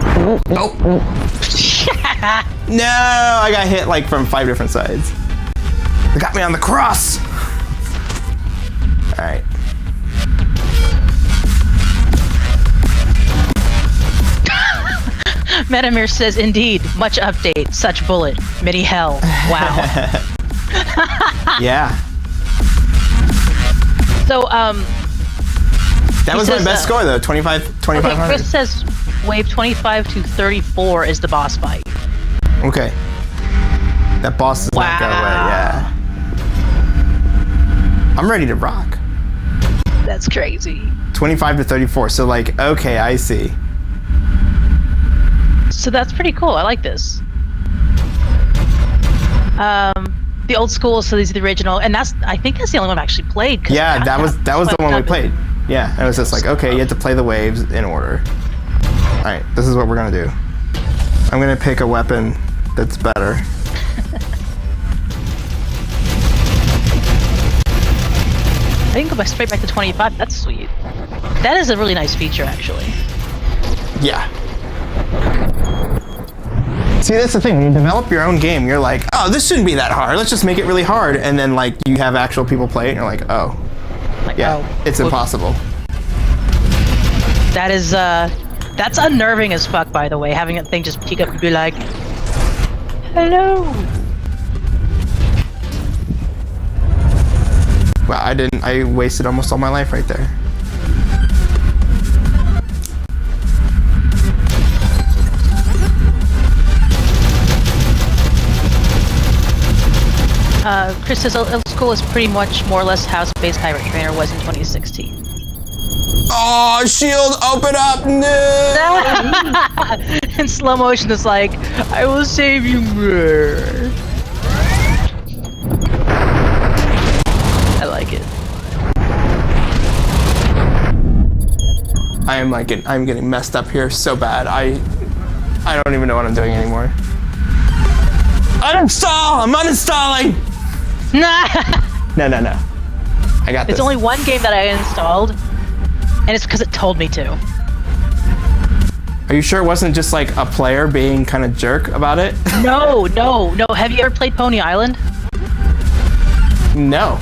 Speaker 1: No, I got hit like from 5 different sides. They got me on the cross. All right.
Speaker 2: Metamir says, indeed, much update, such bullet, many hell. Wow.
Speaker 1: Yeah.
Speaker 2: So,
Speaker 1: that was my best score though, 2,500.
Speaker 2: Okay, Chris says wave 25 to 34 is the boss fight.
Speaker 1: Okay. That boss does not go away, yeah. I'm ready to rock.
Speaker 2: That's crazy.
Speaker 1: 25 to 34, so like, okay, I see.
Speaker 2: So that's pretty cool. I like this. The old school, so these are the original, and I think that's the only one I've actually played.
Speaker 1: Yeah, that was the one we played. Yeah, it was just like, okay, you have to play the waves in order. All right, this is what we're gonna do. I'm gonna pick a weapon that's better.
Speaker 2: I can go straight back to 25. That's sweet. That is a really nice feature, actually.
Speaker 1: Yeah. See, that's the thing. When you develop your own game, you're like, oh, this shouldn't be that hard. Let's just make it really hard. And then, like, you have actual people play it, and you're like, oh. It's impossible.
Speaker 2: That is That's unnerving as fuck, by the way, having that thing just peek up and be like, hello.
Speaker 1: Wow, I wasted almost all my life right there.
Speaker 2: Chris says old school is pretty much more or less how Space Pirate Trainer was in 2016.
Speaker 1: Oh, shield, open up! No!
Speaker 2: In slow motion, it's like, I will save you. I like it.
Speaker 1: I'm getting messed up here so bad. I don't even know what I'm doing anymore. Uninstall! I'm uninstalling!
Speaker 2: Nah.
Speaker 1: No. I got this.
Speaker 2: It's only one game that I installed, and it's because it told me to.
Speaker 1: Are you sure it wasn't just like a player being kind of jerk about it?
Speaker 2: No. Have you ever played Pony Island?
Speaker 1: No.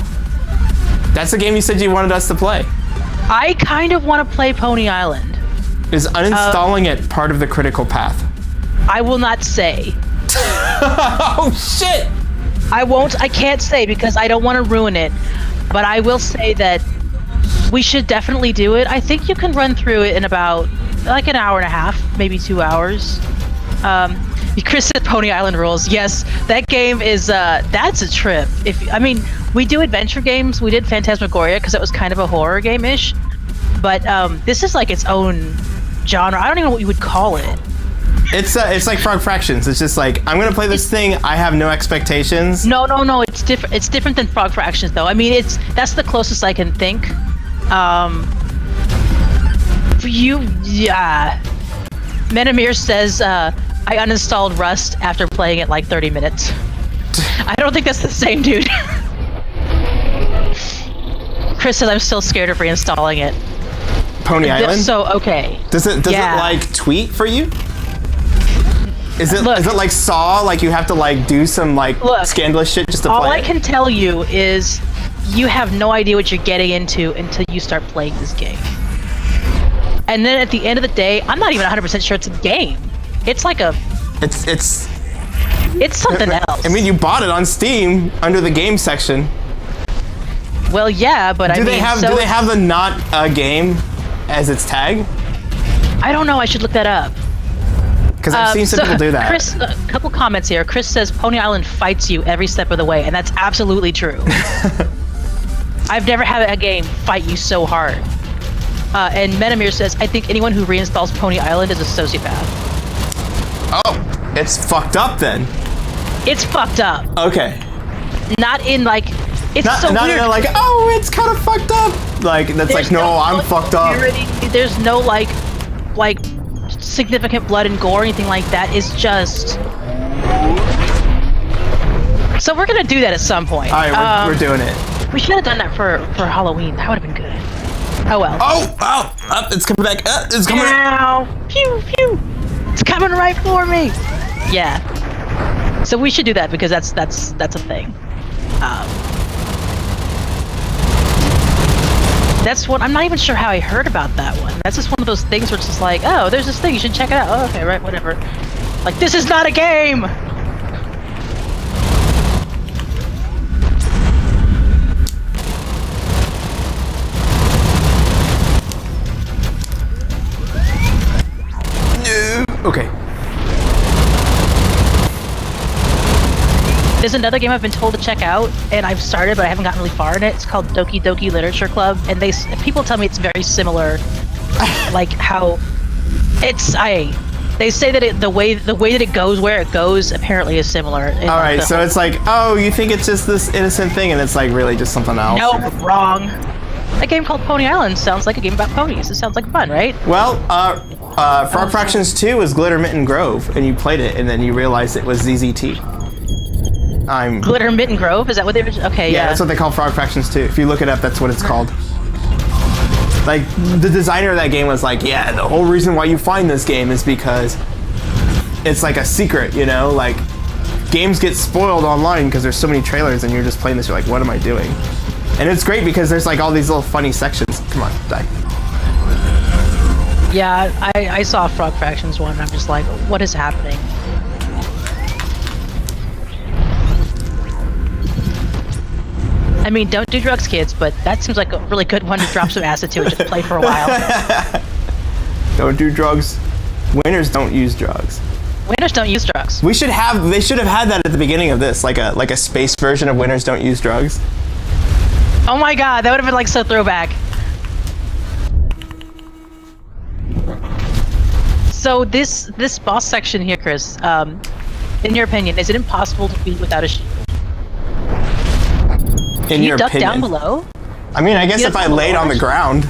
Speaker 1: That's the game you said you wanted us to play.
Speaker 2: I kind of want to play Pony Island.
Speaker 1: Is uninstalling it part of the critical path?
Speaker 2: I will not say.
Speaker 1: Oh shit!
Speaker 2: I can't say because I don't want to ruin it, but I will say that we should definitely do it. I think you can run through it in about like an hour and a half, maybe 2 hours. Chris said Pony Island rules. Yes, that game is, that's a trip. We do adventure games. We did Phantasmagoria because it was kind of a horror game-ish, but this is like its own genre. I don't even know what you would call it.
Speaker 1: It's like Frog Fractions. It's just like, I'm gonna play this thing, I have no expectations.
Speaker 2: No, it's different. It's different than Frog Fractions, though. I mean, that's the closest I can think. For you, yeah. Menamir says, I uninstalled Rust after playing it like 30 minutes. I don't think that's the same dude. Chris says, I'm still scared of reinstalling it.
Speaker 1: Pony Island?
Speaker 2: So, okay.
Speaker 1: Does it like tweet for you? Is it like Saw? Like you have to like do some like scandalous shit just to play it?
Speaker 2: All I can tell you is you have no idea what you're getting into until you start playing this game. And then at the end of the day, I'm not even 100% sure it's a game. It's like a... It's something else.
Speaker 1: I mean, you bought it on Steam under the game section.
Speaker 2: Well, yeah, but
Speaker 1: do they have the not a game as its tag?
Speaker 2: I don't know. I should look that up.
Speaker 1: Because I've seen some people do that.
Speaker 2: Chris, a couple comments here. Chris says Pony Island fights you every step of the way, and that's absolutely true. I've never had a game fight you so hard. And Menamir says, I think anyone who reinstalls Pony Island is a sociopath.
Speaker 1: Oh, it's fucked up then.
Speaker 2: It's fucked up.
Speaker 1: Okay.
Speaker 2: Not in like, it's not weird.
Speaker 1: Not like, oh, it's kind of fucked up. Like, that's like, no, I'm fucked up.
Speaker 2: There's no like significant blood and gore or anything like that. It's just... So we're gonna do that at some point.
Speaker 1: Alright, we're doing it.
Speaker 2: We should have done that for Halloween. That would have been good. Oh well.
Speaker 1: Oh, it's coming back. It's coming.
Speaker 2: Ow! Pew pew! It's coming right for me. Yeah. So we should do that because that's a thing. That's what I'm not even sure how I heard about that one. That's just one of those things where it's just like, oh, there's this thing, you should check it out. Oh, okay, right, whatever. Like, this is not a game.
Speaker 1: Okay.
Speaker 2: There's another game I've been told to check out, and I've started, but I haven't gotten really far in it. It's called Doki-Doki Literature Club, and people tell me it's very similar, like how they say that the way that it goes where it goes apparently is similar.
Speaker 1: All right, so it's like, oh, you think it's just this innocent thing, and it's like really just something else.
Speaker 2: No, wrong. A game called Pony Island sounds like a game about ponies. It sounds like fun, right?
Speaker 1: Well, Frog Fractions 2 was Glitter Mitten Grove, and you played it, and then you realized it was ZZT.
Speaker 2: Glitter Mitten Grove? Is that what they were? Okay, yeah.
Speaker 1: Yeah, that's what they call Frog Fractions 2. If you look it up, that's what it's called. Like, the designer of that game was like, yeah, the whole reason why you find this game is because it's like a secret, you know? Like, games get spoiled online because there's so many trailers and you're just playing this, you're like, what am I doing? And it's great because there's like all these little funny sections. Come on, die.
Speaker 2: Yeah, I saw Frog Fractions one, and I'm just like, what is happening? I mean, don't do drugs, kids, but that seems like a really good one to drop some acid to and just play for a while.
Speaker 1: Don't do drugs. Winners don't use drugs.
Speaker 2: Winners don't use drugs.
Speaker 1: They should have had that at the beginning of this, like a space version of Winners Don't Use Drugs.
Speaker 2: Oh my god, that would have been like so throwback. So this boss section here, Chris, in your opinion, is it impossible to beat without a shield? Can you duck down below?
Speaker 1: I mean, I guess if I laid on the ground.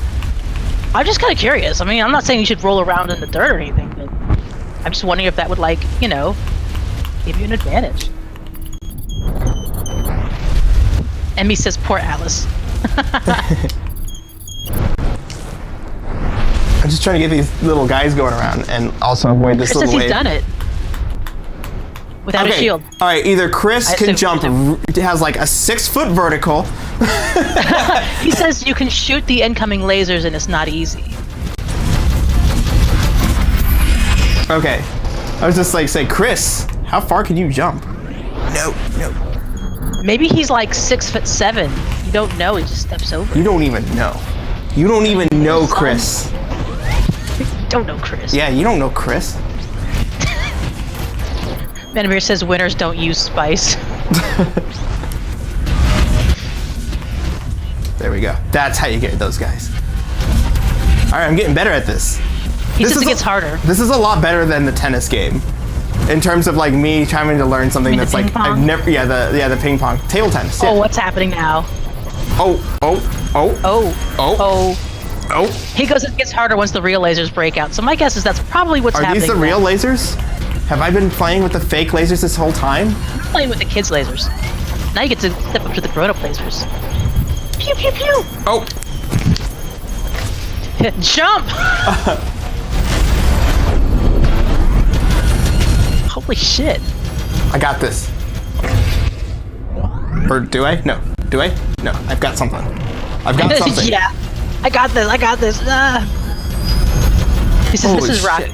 Speaker 2: I'm just kind of curious. I mean, I'm not saying you should roll around in the dirt or anything, but I'm just wondering if that would, like, you know, give you an advantage. Emmy says, poor Alice.
Speaker 1: I'm just trying to get these little guys going around and also avoid this
Speaker 2: Chris
Speaker 1: little
Speaker 2: says
Speaker 1: wave.
Speaker 2: he's done it. Without a shield.
Speaker 1: All right, either Chris can jump, has like a 6-foot vertical.
Speaker 2: He says you can shoot the incoming lasers and it's not easy.
Speaker 1: Okay. I was just like, say, Chris, how far can you jump? No.
Speaker 2: Maybe he's like 6'7". You don't know, he just steps over.
Speaker 1: You don't even know. You don't even know Chris.
Speaker 2: You don't know Chris.
Speaker 1: Yeah, you don't know Chris.
Speaker 2: Manamir says winners don't use spice.
Speaker 1: There we go. That's how you get those guys. All right, I'm getting better at this.
Speaker 2: He says it gets harder.
Speaker 1: This is a lot better than the tennis game, in terms of like me trying to learn something that's like I've never. Yeah, the ping pong, table tennis. Yeah.
Speaker 2: Oh, what's happening now?
Speaker 1: Oh.
Speaker 2: He goes, it gets harder once the real lasers break out. So my guess is that's probably what's happening.
Speaker 1: Are these the real lasers? Have I been playing with the fake lasers this whole time?
Speaker 2: I'm playing with the kids' lasers. Now you get to step up to the grown-up lasers. Pew pew pew!
Speaker 1: Oh!
Speaker 2: Jump! Holy shit.
Speaker 1: I got this. Or do I? No. Do I? No, I've got something. I've got something.
Speaker 2: Yeah. I got this. He says,
Speaker 1: Holy
Speaker 2: this is rock.
Speaker 1: shit.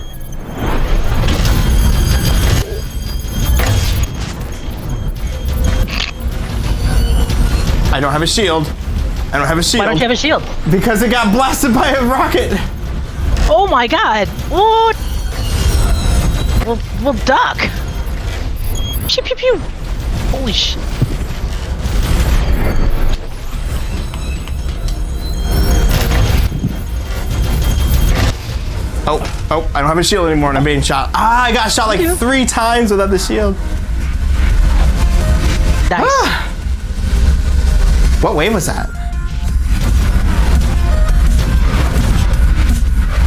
Speaker 1: I don't have a shield. Why don't you
Speaker 2: have a shield?
Speaker 1: Because it got blasted by a rocket.
Speaker 2: Oh my god. What? We'll duck. Pew pew pew. Holy shit.
Speaker 1: Oh, I don't have a shield anymore and I'm being shot. I got shot like 3 times without the shield.
Speaker 2: Nice.
Speaker 1: What wave was that?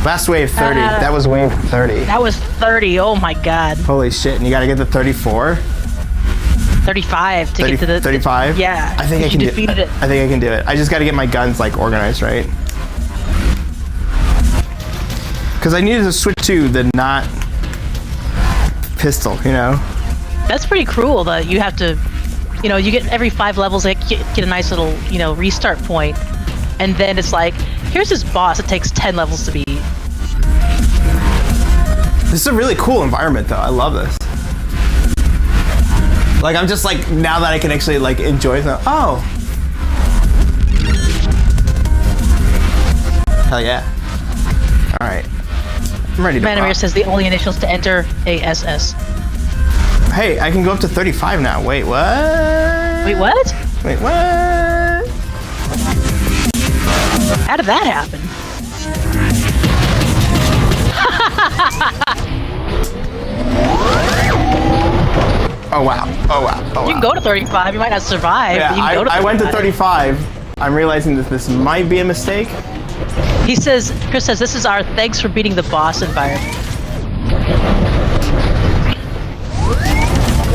Speaker 1: Last wave 30. That was wave 30.
Speaker 2: That was 30. Oh my god.
Speaker 1: Holy shit, and you gotta get to 34?
Speaker 2: 35 to get to the...
Speaker 1: 35?
Speaker 2: Yeah.
Speaker 1: I think I can do it. I think I can do it. I just gotta get my guns like organized, right? Because I needed to switch to the not pistol, you know?
Speaker 2: That's pretty cruel that you have to, you know, you get every 5 levels, like, get a nice little, you know, restart point, and then it's like, here's this boss that takes 10 levels to beat.
Speaker 1: This is a really cool environment, though. I love this. Like, I'm just like, now that I can actually like enjoy them. Oh. Hell yeah. All right. I'm ready to
Speaker 2: Manamir says the only initials to enter ASS.
Speaker 1: Hey, I can go up to 35 now. Wait, what?
Speaker 2: Wait, what?
Speaker 1: Wait, what?
Speaker 2: How did that happen?
Speaker 1: Oh wow. Oh wow. Oh wow.
Speaker 2: You can go to 35. You might not survive.
Speaker 1: Yeah,
Speaker 2: but you can go to 35.
Speaker 1: I went to 35. I'm realizing that this might be a mistake.
Speaker 2: He says, Chris says, this is our thanks for beating the boss environment.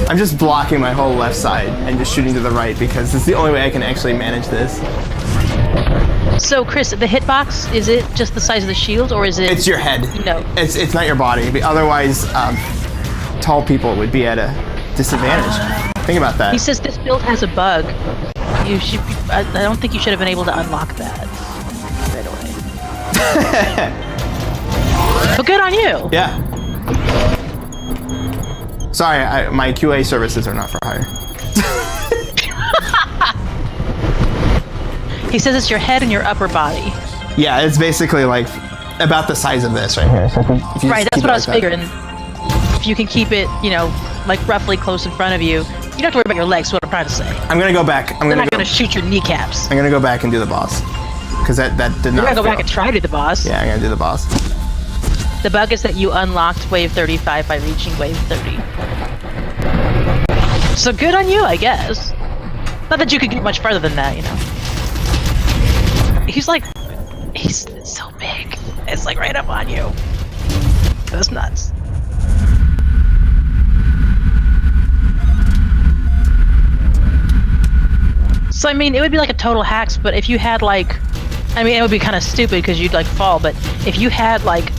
Speaker 1: I'm just blocking my whole left side and just shooting to the right because it's the only way I can actually manage this.
Speaker 2: So, Chris, the hitbox, is it just the size of the shield, or is it...
Speaker 1: It's your head.
Speaker 2: No.
Speaker 1: It's not your body. Otherwise, tall people would be at a disadvantage. Think about that.
Speaker 2: He says this build has a bug. You should. I don't think you should have been able to unlock that right away. Well, good on you.
Speaker 1: Yeah. Sorry, my QA services are not for hire.
Speaker 2: He says it's your head and your upper body.
Speaker 1: Yeah, it's basically like about the size of this right here. So
Speaker 2: right, that's what I was figuring. If you can keep it, you know, like roughly close in front of you, you don't have to worry about your legs. What I'm trying to say.
Speaker 1: I'm gonna go back.
Speaker 2: They're not gonna shoot your kneecaps.
Speaker 1: I'm gonna go back and do the boss because that did not.
Speaker 2: You're gonna go back and try to do the boss.
Speaker 1: Yeah, I'm gonna do the boss.
Speaker 2: The bug is that you unlocked wave 35 by reaching wave 30. So good on you, I guess. Not that you could get much further than that, you know. He's so big. It's like right up on you. That's nuts. So I mean, it would be like a total hacks, but if you had like, I mean, it would be kind of stupid because you'd like fall, but if you had like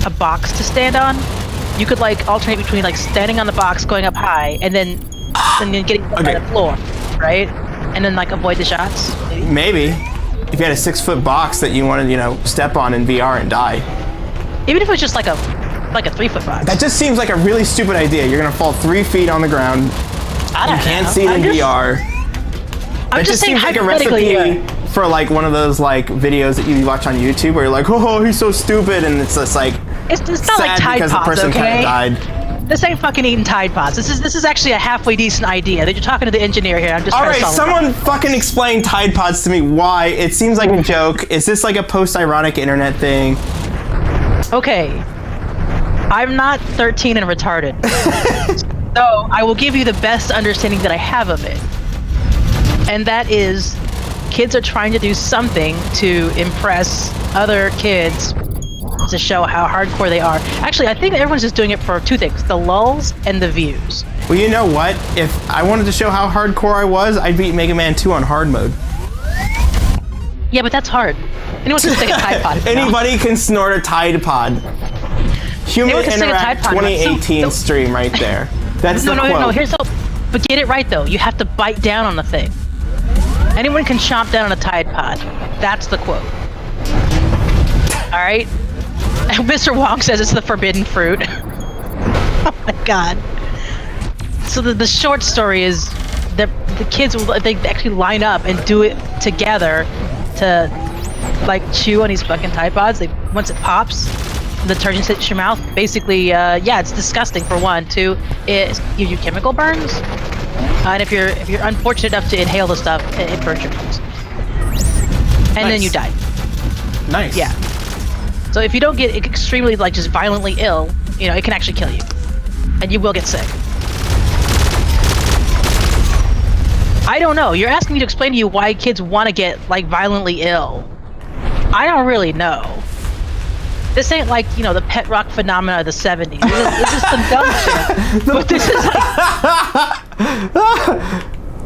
Speaker 2: a box to stand on, you could like alternate between like standing on the box, going up high, and then getting on the floor, right? And then like avoid the shots.
Speaker 1: Maybe. If you had a 6-foot box that you wanted, you know, step on in VR and die.
Speaker 2: Even if it was just like a 3-foot box.
Speaker 1: That just seems like a really stupid idea. You're gonna fall 3 feet on the ground. You can't see it in VR.
Speaker 2: I'm just saying
Speaker 1: like a recipe for like one of those like videos that you watch on YouTube where you're like, oh, he's so stupid, and it's just like
Speaker 2: it's not
Speaker 1: sad
Speaker 2: like Tide
Speaker 1: because
Speaker 2: Pods,
Speaker 1: the person
Speaker 2: okay?
Speaker 1: kind of died.
Speaker 2: This ain't fucking eating Tide Pods. This is actually a halfway decent idea. That you're talking to the engineer here. I'm just trying to solve
Speaker 1: someone fucking explain Tide Pods to me. Why? It seems like a joke. Is this like a post-ironic internet thing?
Speaker 2: Okay. I'm not 13 and retarded. So I will give you the best understanding that I have of it. And that is, kids are trying to do something to impress other kids to show how hardcore they are. Actually, I think everyone's just doing it for two things, the lulz and the views.
Speaker 1: Well, you know what? If I wanted to show how hardcore I was, I'd beat Mega Man 2 on hard mode.
Speaker 2: Yeah, but that's hard. Anyone can stick a Tide Pod.
Speaker 1: Anybody can snort a Tide Pod. Human Interact 2018 stream right there. That's the quote.
Speaker 2: No, here's the... But get it right, though. You have to bite down on the thing. Anyone can chomp down on a Tide Pod. That's the quote. All right? Mr. Wong says it's the forbidden fruit. Oh my god. So the short story is that the kids they actually line up and do it together to like chew on these fucking Tide Pods. Once it pops, the detergent hits your mouth. Basically, yeah, it's disgusting for one. Two, it gives you chemical burns. And if you're unfortunate enough to inhale the stuff, it burns your lungs. And then you die.
Speaker 1: Nice.
Speaker 2: Yeah. So if you don't get extremely, like, just violently ill, you know, it can actually kill you. And you will get sick. I don't know. You're asking me to explain to you why kids want to get, like, violently ill. I don't really know. This ain't like, you know, the pet rock phenomena of the 70s. This is some dumb shit. But this is
Speaker 1: like...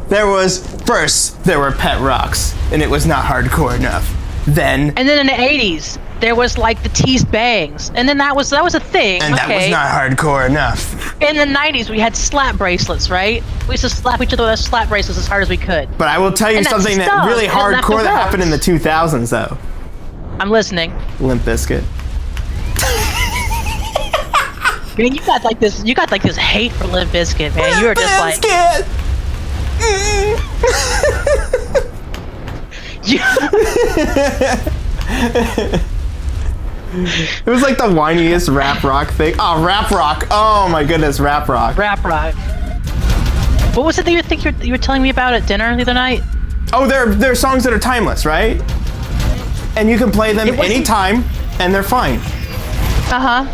Speaker 1: There were pet rocks, and it was not hardcore enough. And then
Speaker 2: in the 80s, there was like the teased bangs, and then that was a thing.
Speaker 1: And that was not hardcore enough.
Speaker 2: In the 90s, we had slap bracelets, right? We used to slap each other with slap bracelets as hard as we could.
Speaker 1: But I will tell you something that really hardcore that happened in the 2000s, though.
Speaker 2: I'm listening.
Speaker 1: Limp Bizkit.
Speaker 2: Man, you got like this hate for Limp Bizkit, man. You were just like.
Speaker 1: It was like the whiniest rap rock thing. Oh, rap rock. Oh my goodness, rap rock.
Speaker 2: Rap rock. What was it that you were telling me about at dinner the other night?
Speaker 1: Oh, they're songs that are timeless, right? And you can play them anytime, and they're fine.
Speaker 2: Uh-huh.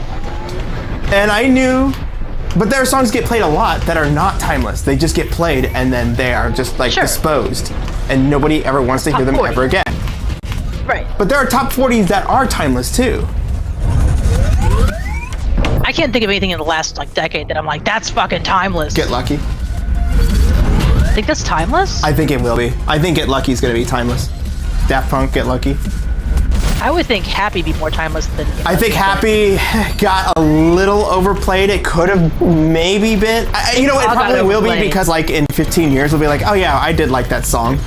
Speaker 1: And I knew, but their songs get played a lot that are not timeless. They just get played, and then they are just like disposed, and nobody ever wants to hear them ever again.
Speaker 2: Right.
Speaker 1: But there are top 40s that are timeless too.
Speaker 2: I can't think of anything in the last like decade that I'm like, that's fucking timeless.
Speaker 1: Get Lucky.
Speaker 2: I think that's timeless?
Speaker 1: I think it will be. I think Get Lucky is going to be timeless. Daft Punk, Get Lucky.
Speaker 2: I would think Happy be more timeless than...
Speaker 1: I think Happy got a little overplayed. It could have maybe been... you know what, it probably will be because like in 15 years we'll be like, oh yeah, I did like that song.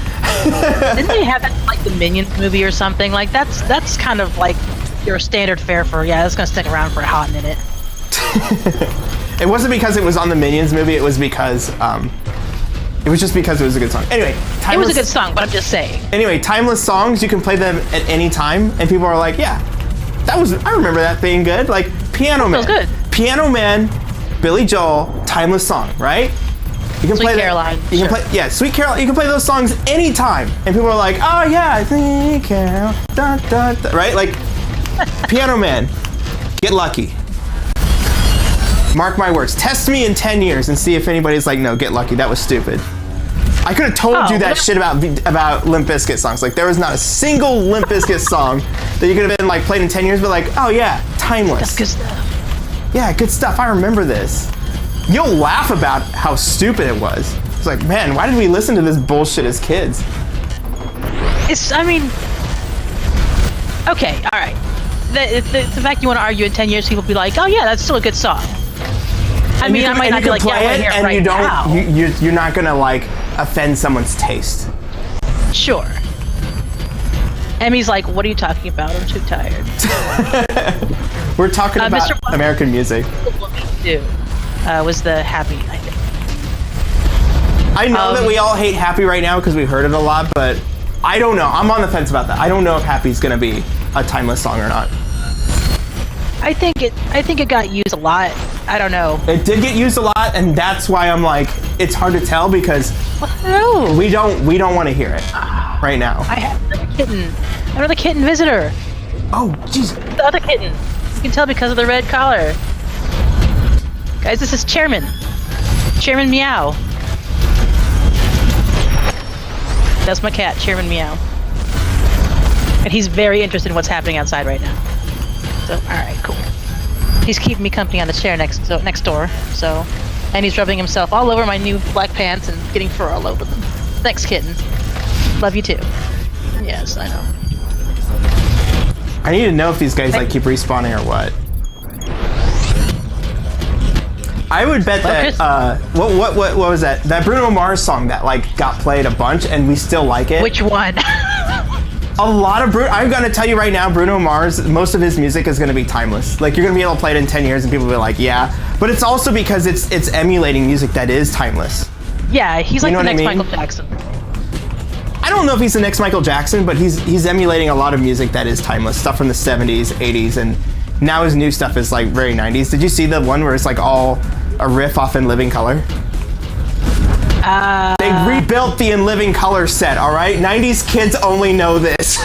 Speaker 2: Didn't they have that like the Minions movie or something? Like that's kind of like your standard fare for it's gonna stick around for a hot minute.
Speaker 1: It wasn't because it was on the Minions movie. It was because it was just because it was a good song. Anyway,
Speaker 2: it was a good song, but I'm just saying.
Speaker 1: Anyway, timeless songs, you can play them at any time, and people are like, yeah, I remember that being good. Like Piano Man.
Speaker 2: That was good.
Speaker 1: Piano Man, Billy Joel, timeless song, right? You can play
Speaker 2: Caroline.
Speaker 1: You can play, Sweet Caroline. You can play those songs anytime, and people are like, oh yeah, Sweet Carol, da, da, da, right? Like Piano Man, Get Lucky. Mark my words. Test me in 10 years and see if anybody's like, no, Get Lucky. That was stupid. I could have told you that shit about Limp Bizkit songs. Like, there was not a single Limp Bizkit song that you could have been like played in 10 years, but like, oh yeah, timeless.
Speaker 2: That's good stuff.
Speaker 1: Yeah, good stuff. I remember this. You'll laugh about how stupid it was. It's like, man, why did we listen to this bullshit as kids?
Speaker 2: Okay, all right. The fact you want to argue in 10 years, people will be like, oh yeah, that's still a good song. I mean, I might not be like, yeah, I want to hear it right now.
Speaker 1: You're not gonna like offend someone's taste.
Speaker 2: Sure. Emmy's like, what are you talking about? I'm too tired.
Speaker 1: We're talking about American music.
Speaker 2: Was the Happy, I think.
Speaker 1: I know that we all hate Happy right now because we heard it a lot, but I don't know. I'm on the fence about that. I don't know if Happy's gonna be a timeless song or not.
Speaker 2: I think it got used a lot. I don't know.
Speaker 1: It did get used a lot, and that's why I'm like, it's hard to tell because we don't want to hear it right now.
Speaker 2: I have another kitten visitor.
Speaker 1: Oh, jeez.
Speaker 2: The other kitten. You can tell because of the red collar. Guys, this is Chairman Meow. That's my cat, Chairman Meow. And he's very interested in what's happening outside right now. So, alright, cool. He's keeping me company on the chair next door, so... And he's rubbing himself all over my new black pants and getting fur all over them. Thanks, kitten. Love you too. Yes, I know.
Speaker 1: I need to know if these guys like keep respawning or what. I would bet that what was that? That Bruno Mars song that like got played a bunch and we still like it.
Speaker 2: Which one?
Speaker 1: A lot of I'm gonna tell you right now, Bruno Mars, most of his music is gonna be timeless. Like you're gonna be able to play it in 10 years and people will be like, yeah. But it's also because it's emulating music that is timeless.
Speaker 2: Yeah, he's like the next Michael Jackson.
Speaker 1: I don't know if he's the next Michael Jackson, but he's emulating a lot of music that is timeless. Stuff from the 70s, 80s, and now his new stuff is like very 90s. Did you see the one where it's like all a riff off In Living Color? They rebuilt the In Living Color set, all right? 90s kids only know this.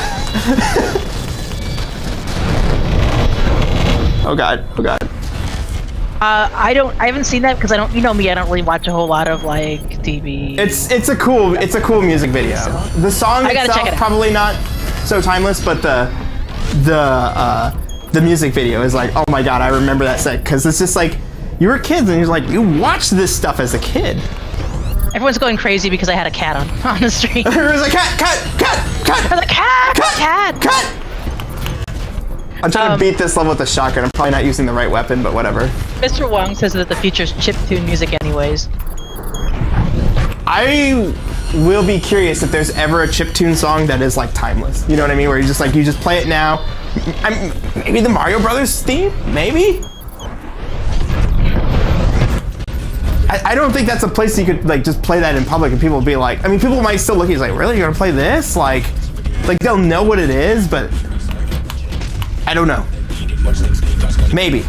Speaker 1: Oh god, oh god.
Speaker 2: I haven't seen that because I don't, you know me, I don't really watch a whole lot of like TV.
Speaker 1: It's a cool music video. The song itself probably not so timeless, but the music video is like, oh my god, I remember that set because it's just like you were kids and you're like you watched this stuff as a kid.
Speaker 2: Everyone's going crazy because I had a cat on the stream.
Speaker 1: Everyone's like, cut!
Speaker 2: I was like, cat!
Speaker 1: I'm trying to beat this level with a shotgun. I'm probably not using the right weapon, but whatever.
Speaker 2: Mr. Wong says that the future's chiptune music anyways.
Speaker 1: I will be curious if there's ever a chiptune song that is like timeless. You know what I mean? Where you just play it now. Maybe the Mario Brothers theme? Maybe? I don't think that's a place you could like just play that in public and people will be like, I mean, people might still look at you like, really, you're gonna play this? Like they'll know what it is, but I don't know. Maybe.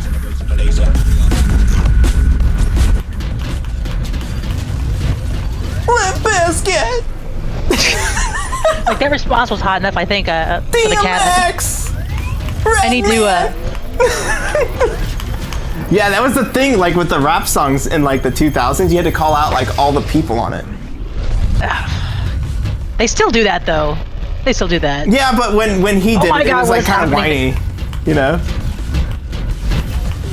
Speaker 1: Limp Bizkit!
Speaker 2: Like that response was hot enough, I think, for the cat. I need to
Speaker 1: Yeah, that was the thing, like with the rap songs in like the 2000s, you had to call out like all the people on it.
Speaker 2: They still do that though. They still do that.
Speaker 1: Yeah, but when he did it, it was like kind of whiny, you know?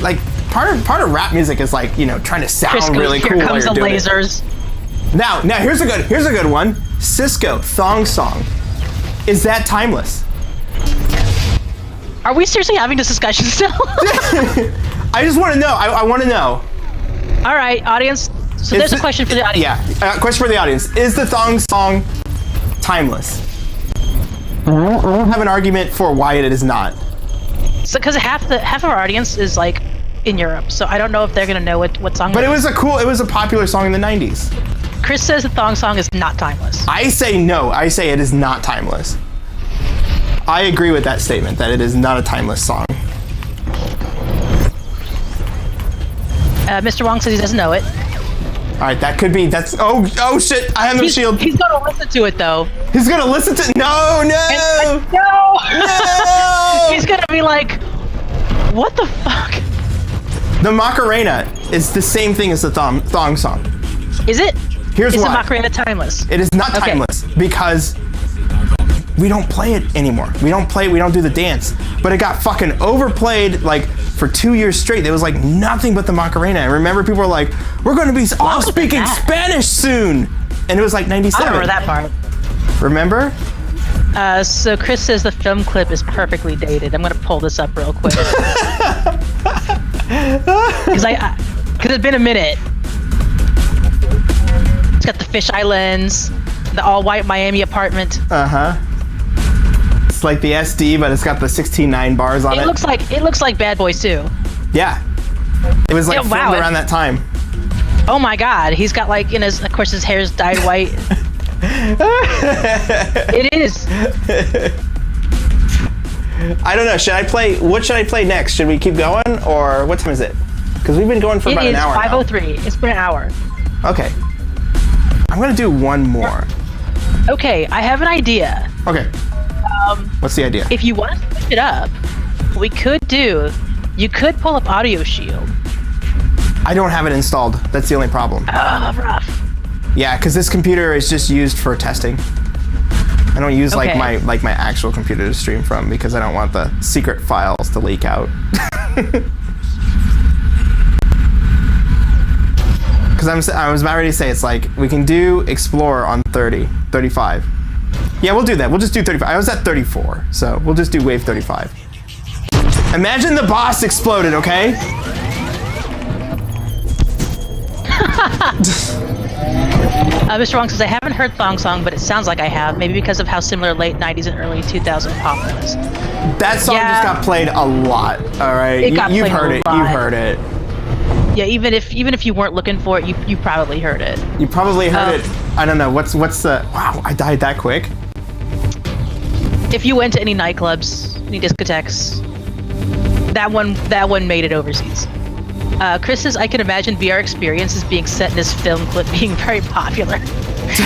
Speaker 1: Like part of rap music is like, you know, trying to sound really cool while you're doing it. Here comes the lasers. Now here's a good one. Cisco Thong Song. Is that timeless?
Speaker 2: Are we seriously having this discussion still?
Speaker 1: I just want to know. I want to know.
Speaker 2: All right, audience. So there's a question for the audience.
Speaker 1: Yeah, question for the audience. Is the Thong Song timeless? I won't have an argument for why it is not.
Speaker 2: So, because half of our audience is like in Europe, so I don't know if they're gonna know what song.
Speaker 1: But it was a popular song in the 90s.
Speaker 2: Chris says the thong song is not timeless.
Speaker 1: I say no. I say it is not timeless. I agree with that statement, that it is not a timeless song.
Speaker 2: Mr. Wong says he doesn't know it.
Speaker 1: Alright, that could be, oh shit, I have no shield.
Speaker 2: He's gonna listen to it though.
Speaker 1: He's gonna listen to, no!
Speaker 2: No! He's gonna be like, what the fuck?
Speaker 1: The Macarena is the same thing as the thong song.
Speaker 2: Is it?
Speaker 1: Here's why.
Speaker 2: Is the Macarena timeless?
Speaker 1: It is not timeless because we don't play it anymore. We don't do the dance. But it got fucking overplayed like for 2 years straight. There was like nothing but the Macarena. And remember people were like, we're gonna be all speaking Spanish soon. And it was like 97.
Speaker 2: I remember that part.
Speaker 1: Remember?
Speaker 2: So Chris says the film clip is perfectly dated. I'm gonna pull this up real quick. Because it's been a minute. It's got the fisheye lens, the all-white Miami apartment.
Speaker 1: Uh-huh. It's like the SD, but it's got the 16:9 bars on it.
Speaker 2: It looks like Bad Boys 2.
Speaker 1: Yeah. It was like filmed around that time.
Speaker 2: Oh my god, he's got like of course his hair's dyed white. It is.
Speaker 1: I don't know, what should I play next? Should we keep going, or what time is it? Because we've been going for about an hour now.
Speaker 2: It is 5:03. It's been an hour.
Speaker 1: Okay. I'm gonna do one more.
Speaker 2: Okay, I have an idea.
Speaker 1: Okay. What's the idea?
Speaker 2: If you want to switch it up, you could pull up Audio Shield.
Speaker 1: I don't have it installed. That's the only problem.
Speaker 2: Rough.
Speaker 1: Yeah, because this computer is just used for testing. I don't use like my actual computer to stream from because I don't want the secret files to leak out. Because I was about ready to say, it's like, we can do Explorer on 35. Yeah, we'll do that. We'll just do 35. I was at 34, so we'll just do Wave 35. Imagine the boss exploded, okay?
Speaker 2: Mr. Wong says, I haven't heard Thong Song, but it sounds like I have. Maybe because of how similar late 90s and early 2000 pop was.
Speaker 1: That song just got played a lot, all right? You've heard it. You've heard it.
Speaker 2: Yeah, even if you weren't looking for it, you probably heard it.
Speaker 1: You probably heard it. I don't know. What's the... Wow, I died that quick.
Speaker 2: If you went to any nightclubs, any discotheques, that one made it overseas. Chris says, I can imagine VR experiences being set in this film clip being very popular.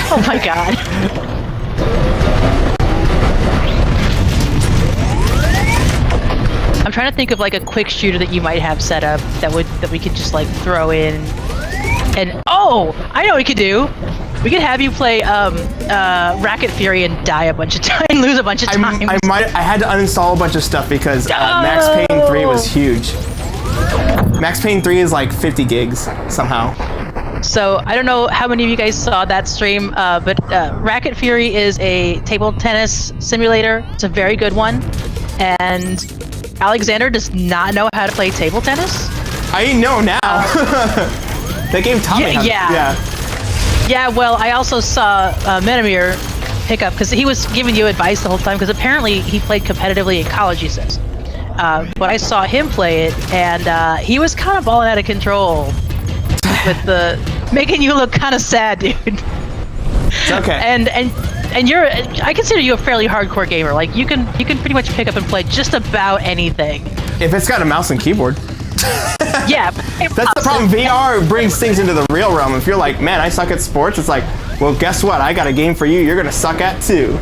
Speaker 2: Oh my god. I'm trying to think of like a quick shooter that you might have set up that we could just like throw in. And oh, I know what we could do. We could have you play Racket Fury and die a bunch of times, and lose a bunch of times.
Speaker 1: I had to uninstall a bunch of stuff because Max Payne 3 was huge. Max Payne 3 is like 50 gigs somehow.
Speaker 2: So I don't know how many of you guys saw that stream, but Racket Fury is a table tennis simulator. It's a very good one, and Alexander does not know how to play table tennis.
Speaker 1: I know now. That game taught me how to.
Speaker 2: Yeah, well, I also saw Metamir pick up, because he was giving you advice the whole time, because apparently he played competitively in college, he says. But I saw him play it, and he was kind of balling out of control with making you look kind of sad, dude.
Speaker 1: It's okay.
Speaker 2: And I consider you a fairly hardcore gamer. Like, you can pretty much pick up and play just about anything.
Speaker 1: If it's got a mouse and keyboard.
Speaker 2: Yeah.
Speaker 1: That's the problem. VR brings things into the real realm. If you're like, man, I suck at sports, it's like, well, guess what? I got a game for you you're gonna suck at too.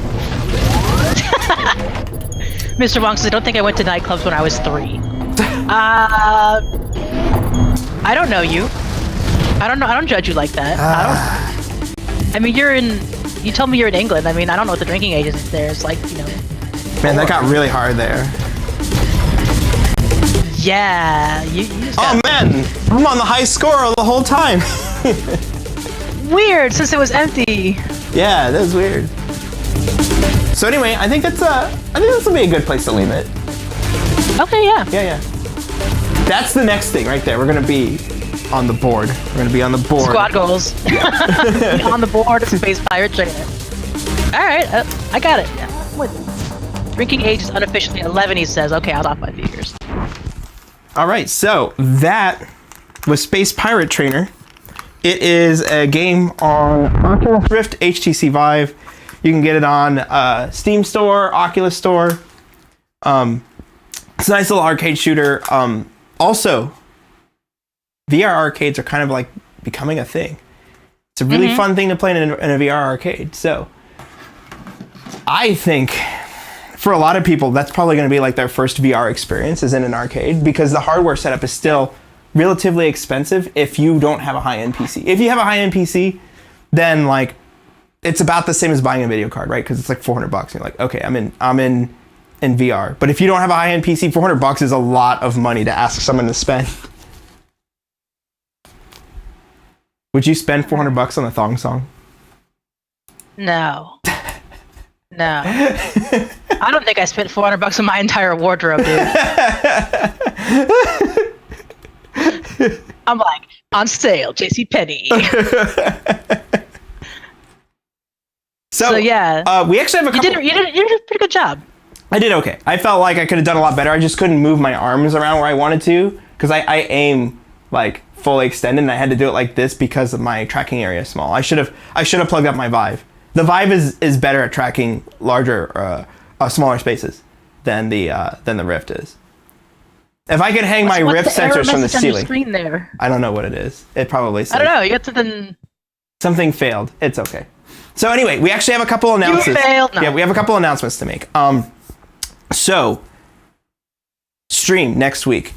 Speaker 2: Mr. Wong says, I don't think I went to nightclubs when I was 3. I don't know you. I don't judge you like that. I mean, you told me you're in England. I mean, I don't know what the drinking age is there. It's like, you know.
Speaker 1: Man, that got really hard there.
Speaker 2: Yeah.
Speaker 1: Oh man, I'm on the high score the whole time.
Speaker 2: Weird, since it was empty.
Speaker 1: Yeah, that was weird. So anyway, I think this will be a good place to leave it.
Speaker 2: Okay, yeah.
Speaker 1: Yeah. That's the next thing right there. We're gonna be on the board. We're gonna be on the board.
Speaker 2: Squad goals. On the board of Space Pirate Trainer. All right, I got it. Yeah, I'm with it. Drinking age is unofficially 11, he says. Okay, I'll knock 5 years.
Speaker 1: All right, so that was Space Pirate Trainer. It is a game on Oculus Rift, HTC Vive. You can get it on Steam Store, Oculus Store. It's a nice little arcade shooter. Also, VR arcades are kind of like becoming a thing. It's a really fun thing to play in a VR arcade. So I think for a lot of people, that's probably going to be like their first VR experience is in an arcade, because the hardware setup is still relatively expensive if you don't have a high-end PC. If you have a high-end PC, then like it's about the same as buying a video card, right? Because it's like $400 and you're like, okay, I'm in VR. But if you don't have a high-end PC, $400 is a lot of money to ask someone to spend. Would you spend $400 on a thong song?
Speaker 2: No. No. I don't think I spent $400 on my entire wardrobe, dude. I'm like, on sale, JCPenney. So yeah.
Speaker 1: We actually have a couple...
Speaker 2: You did a pretty good job.
Speaker 1: I did okay. I felt like I could have done a lot better. I just couldn't move my arms around where I wanted to, because I aim like fully extended, and I had to do it like this because of my tracking area is small. I should have plugged up my Vive. The Vive is better at tracking larger, smaller spaces than the Rift is. If I could hang my Rift sensors from the ceiling,
Speaker 2: screen there?
Speaker 1: I don't know what it is. It probably says,
Speaker 2: I don't know. You got something.
Speaker 1: Something failed. It's okay. So anyway, we actually have a couple announcements.
Speaker 2: You failed. No.
Speaker 1: Yeah, we have a couple announcements to make. So stream next week.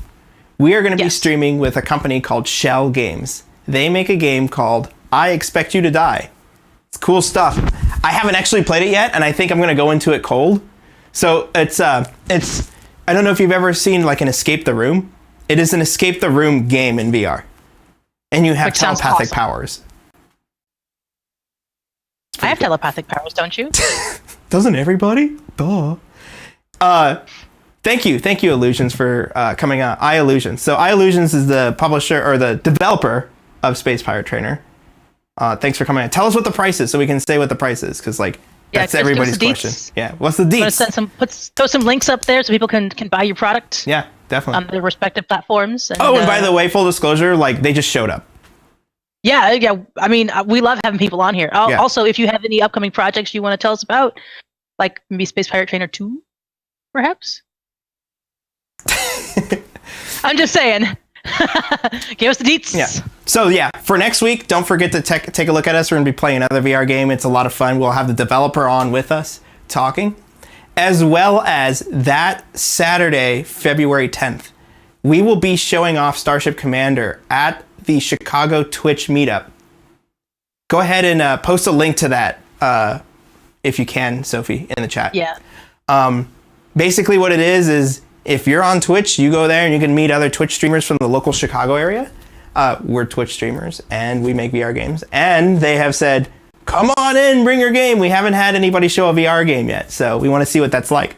Speaker 1: We are going to be streaming with a company called Shell Games. They make a game called I Expect You to Die. It's cool stuff. I haven't actually played it yet, and I think I'm going to go into it cold. So it's I don't know if you've ever seen like an Escape the Room. It is an Escape the Room game in VR. And you have telepathic powers.
Speaker 2: I have telepathic powers, don't you?
Speaker 1: Doesn't everybody? Duh. Thank you, Illusions, for coming out. iIllusions. So iIllusions is the publisher or the developer of Space Pirate Trainer. Thanks for coming out. Tell us what the price is so we can say what the price is, because like that's everybody's question. Yeah, what's the deets?
Speaker 2: Throw some links up there so people can buy your product.
Speaker 1: Yeah, definitely.
Speaker 2: On their respective platforms.
Speaker 1: And by the way, full disclosure, like they just showed up.
Speaker 2: Yeah. I mean, we love having people on here. Also, if you have any upcoming projects you want to tell us about, like maybe Space Pirate Trainer 2, perhaps. I'm just saying. Give us the deets.
Speaker 1: Yeah. So yeah, for next week, don't forget to take a look at us. We're going to be playing another VR game. It's a lot of fun. We'll have the developer on with us talking, as well as that Saturday, February 10th. We will be showing off Starship Commander at the Chicago Twitch meetup. Go ahead and post a link to that if you can, Sophie, in the chat.
Speaker 2: Yeah.
Speaker 1: Basically what it is if you're on Twitch, you go there and you can meet other Twitch streamers from the local Chicago area. We're Twitch streamers and we make VR games. And they have said, come on in, bring your game. We haven't had anybody show a VR game yet, so we want to see what that's like.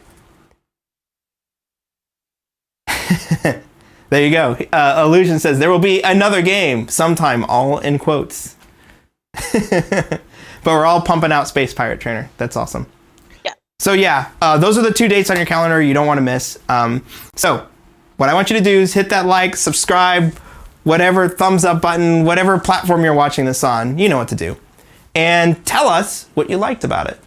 Speaker 1: There you go. Illusion says, there will be another game sometime, all in quotes. But we're all pumping out Space Pirate Trainer. That's awesome. So yeah, those are the 2 dates on your calendar you don't want to miss. So what I want you to do is hit that like, subscribe, whatever thumbs up button, whatever platform you're watching this on, you know what to do. And tell us what you liked about it.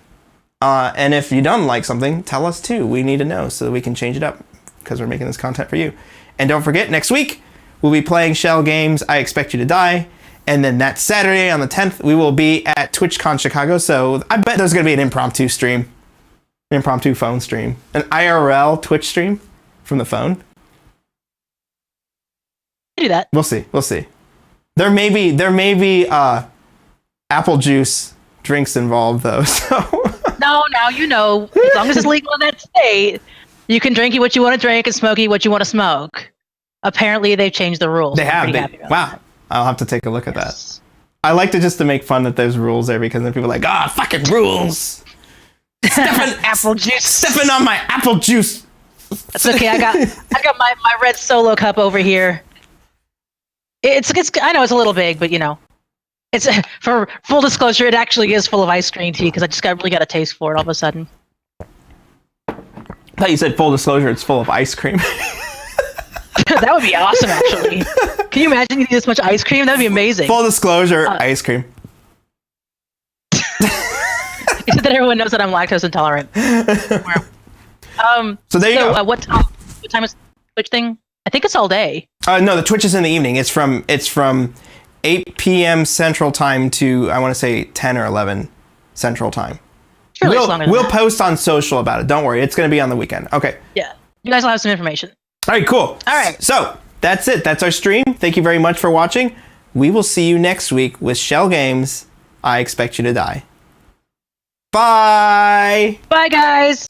Speaker 1: And if you don't like something, tell us too. We need to know so that we can change it up, because we're making this content for you. And don't forget, next week, we'll be playing Shell Games, I Expect You to Die. And then that Saturday on the 10th, we will be at TwitchCon Chicago. So I bet there's going to be an impromptu stream. Impromptu phone stream, an IRL Twitch stream from the phone.
Speaker 2: Do that.
Speaker 1: We'll see. There may be apple juice drinks involved though. So
Speaker 2: no, you know, as long as it's legal in that state, you can drink what you want to drink and smoke what you want to smoke. Apparently, they've changed the rules.
Speaker 1: They have. Wow, I'll have to take a look at that. I like to just to make fun that there's rules there, because then people are like, fucking rules.
Speaker 2: Apple juice.
Speaker 1: Stepping on my apple juice.
Speaker 2: It's okay. I got my red Solo cup over here. It's I know it's a little big, but you know, it's for full disclosure, it actually is full of ice cream tea, because I just really got a taste for it all of a sudden.
Speaker 1: I thought you said full disclosure, it's full of ice cream.
Speaker 2: That would be awesome, actually. Can you imagine eating this much ice cream? That'd be amazing.
Speaker 1: Full disclosure, ice cream.
Speaker 2: Except that everyone knows that I'm lactose intolerant.
Speaker 1: So there you go.
Speaker 2: What time is Twitch thing? I think it's all day.
Speaker 1: No, the Twitch is in the evening. It's from 8 p.m. Central Time to, I want to say, 10 or 11 Central Time.
Speaker 2: Surely
Speaker 1: We'll post on social about it. Don't worry. It's going to be on the weekend. Okay.
Speaker 2: Yeah. You guys will have some information.
Speaker 1: All right, cool.
Speaker 2: All right.
Speaker 1: So that's it. That's our stream. Thank you very much for watching. We will see you next week with Shell Games. I Expect You to Die. Bye.
Speaker 2: Bye, guys.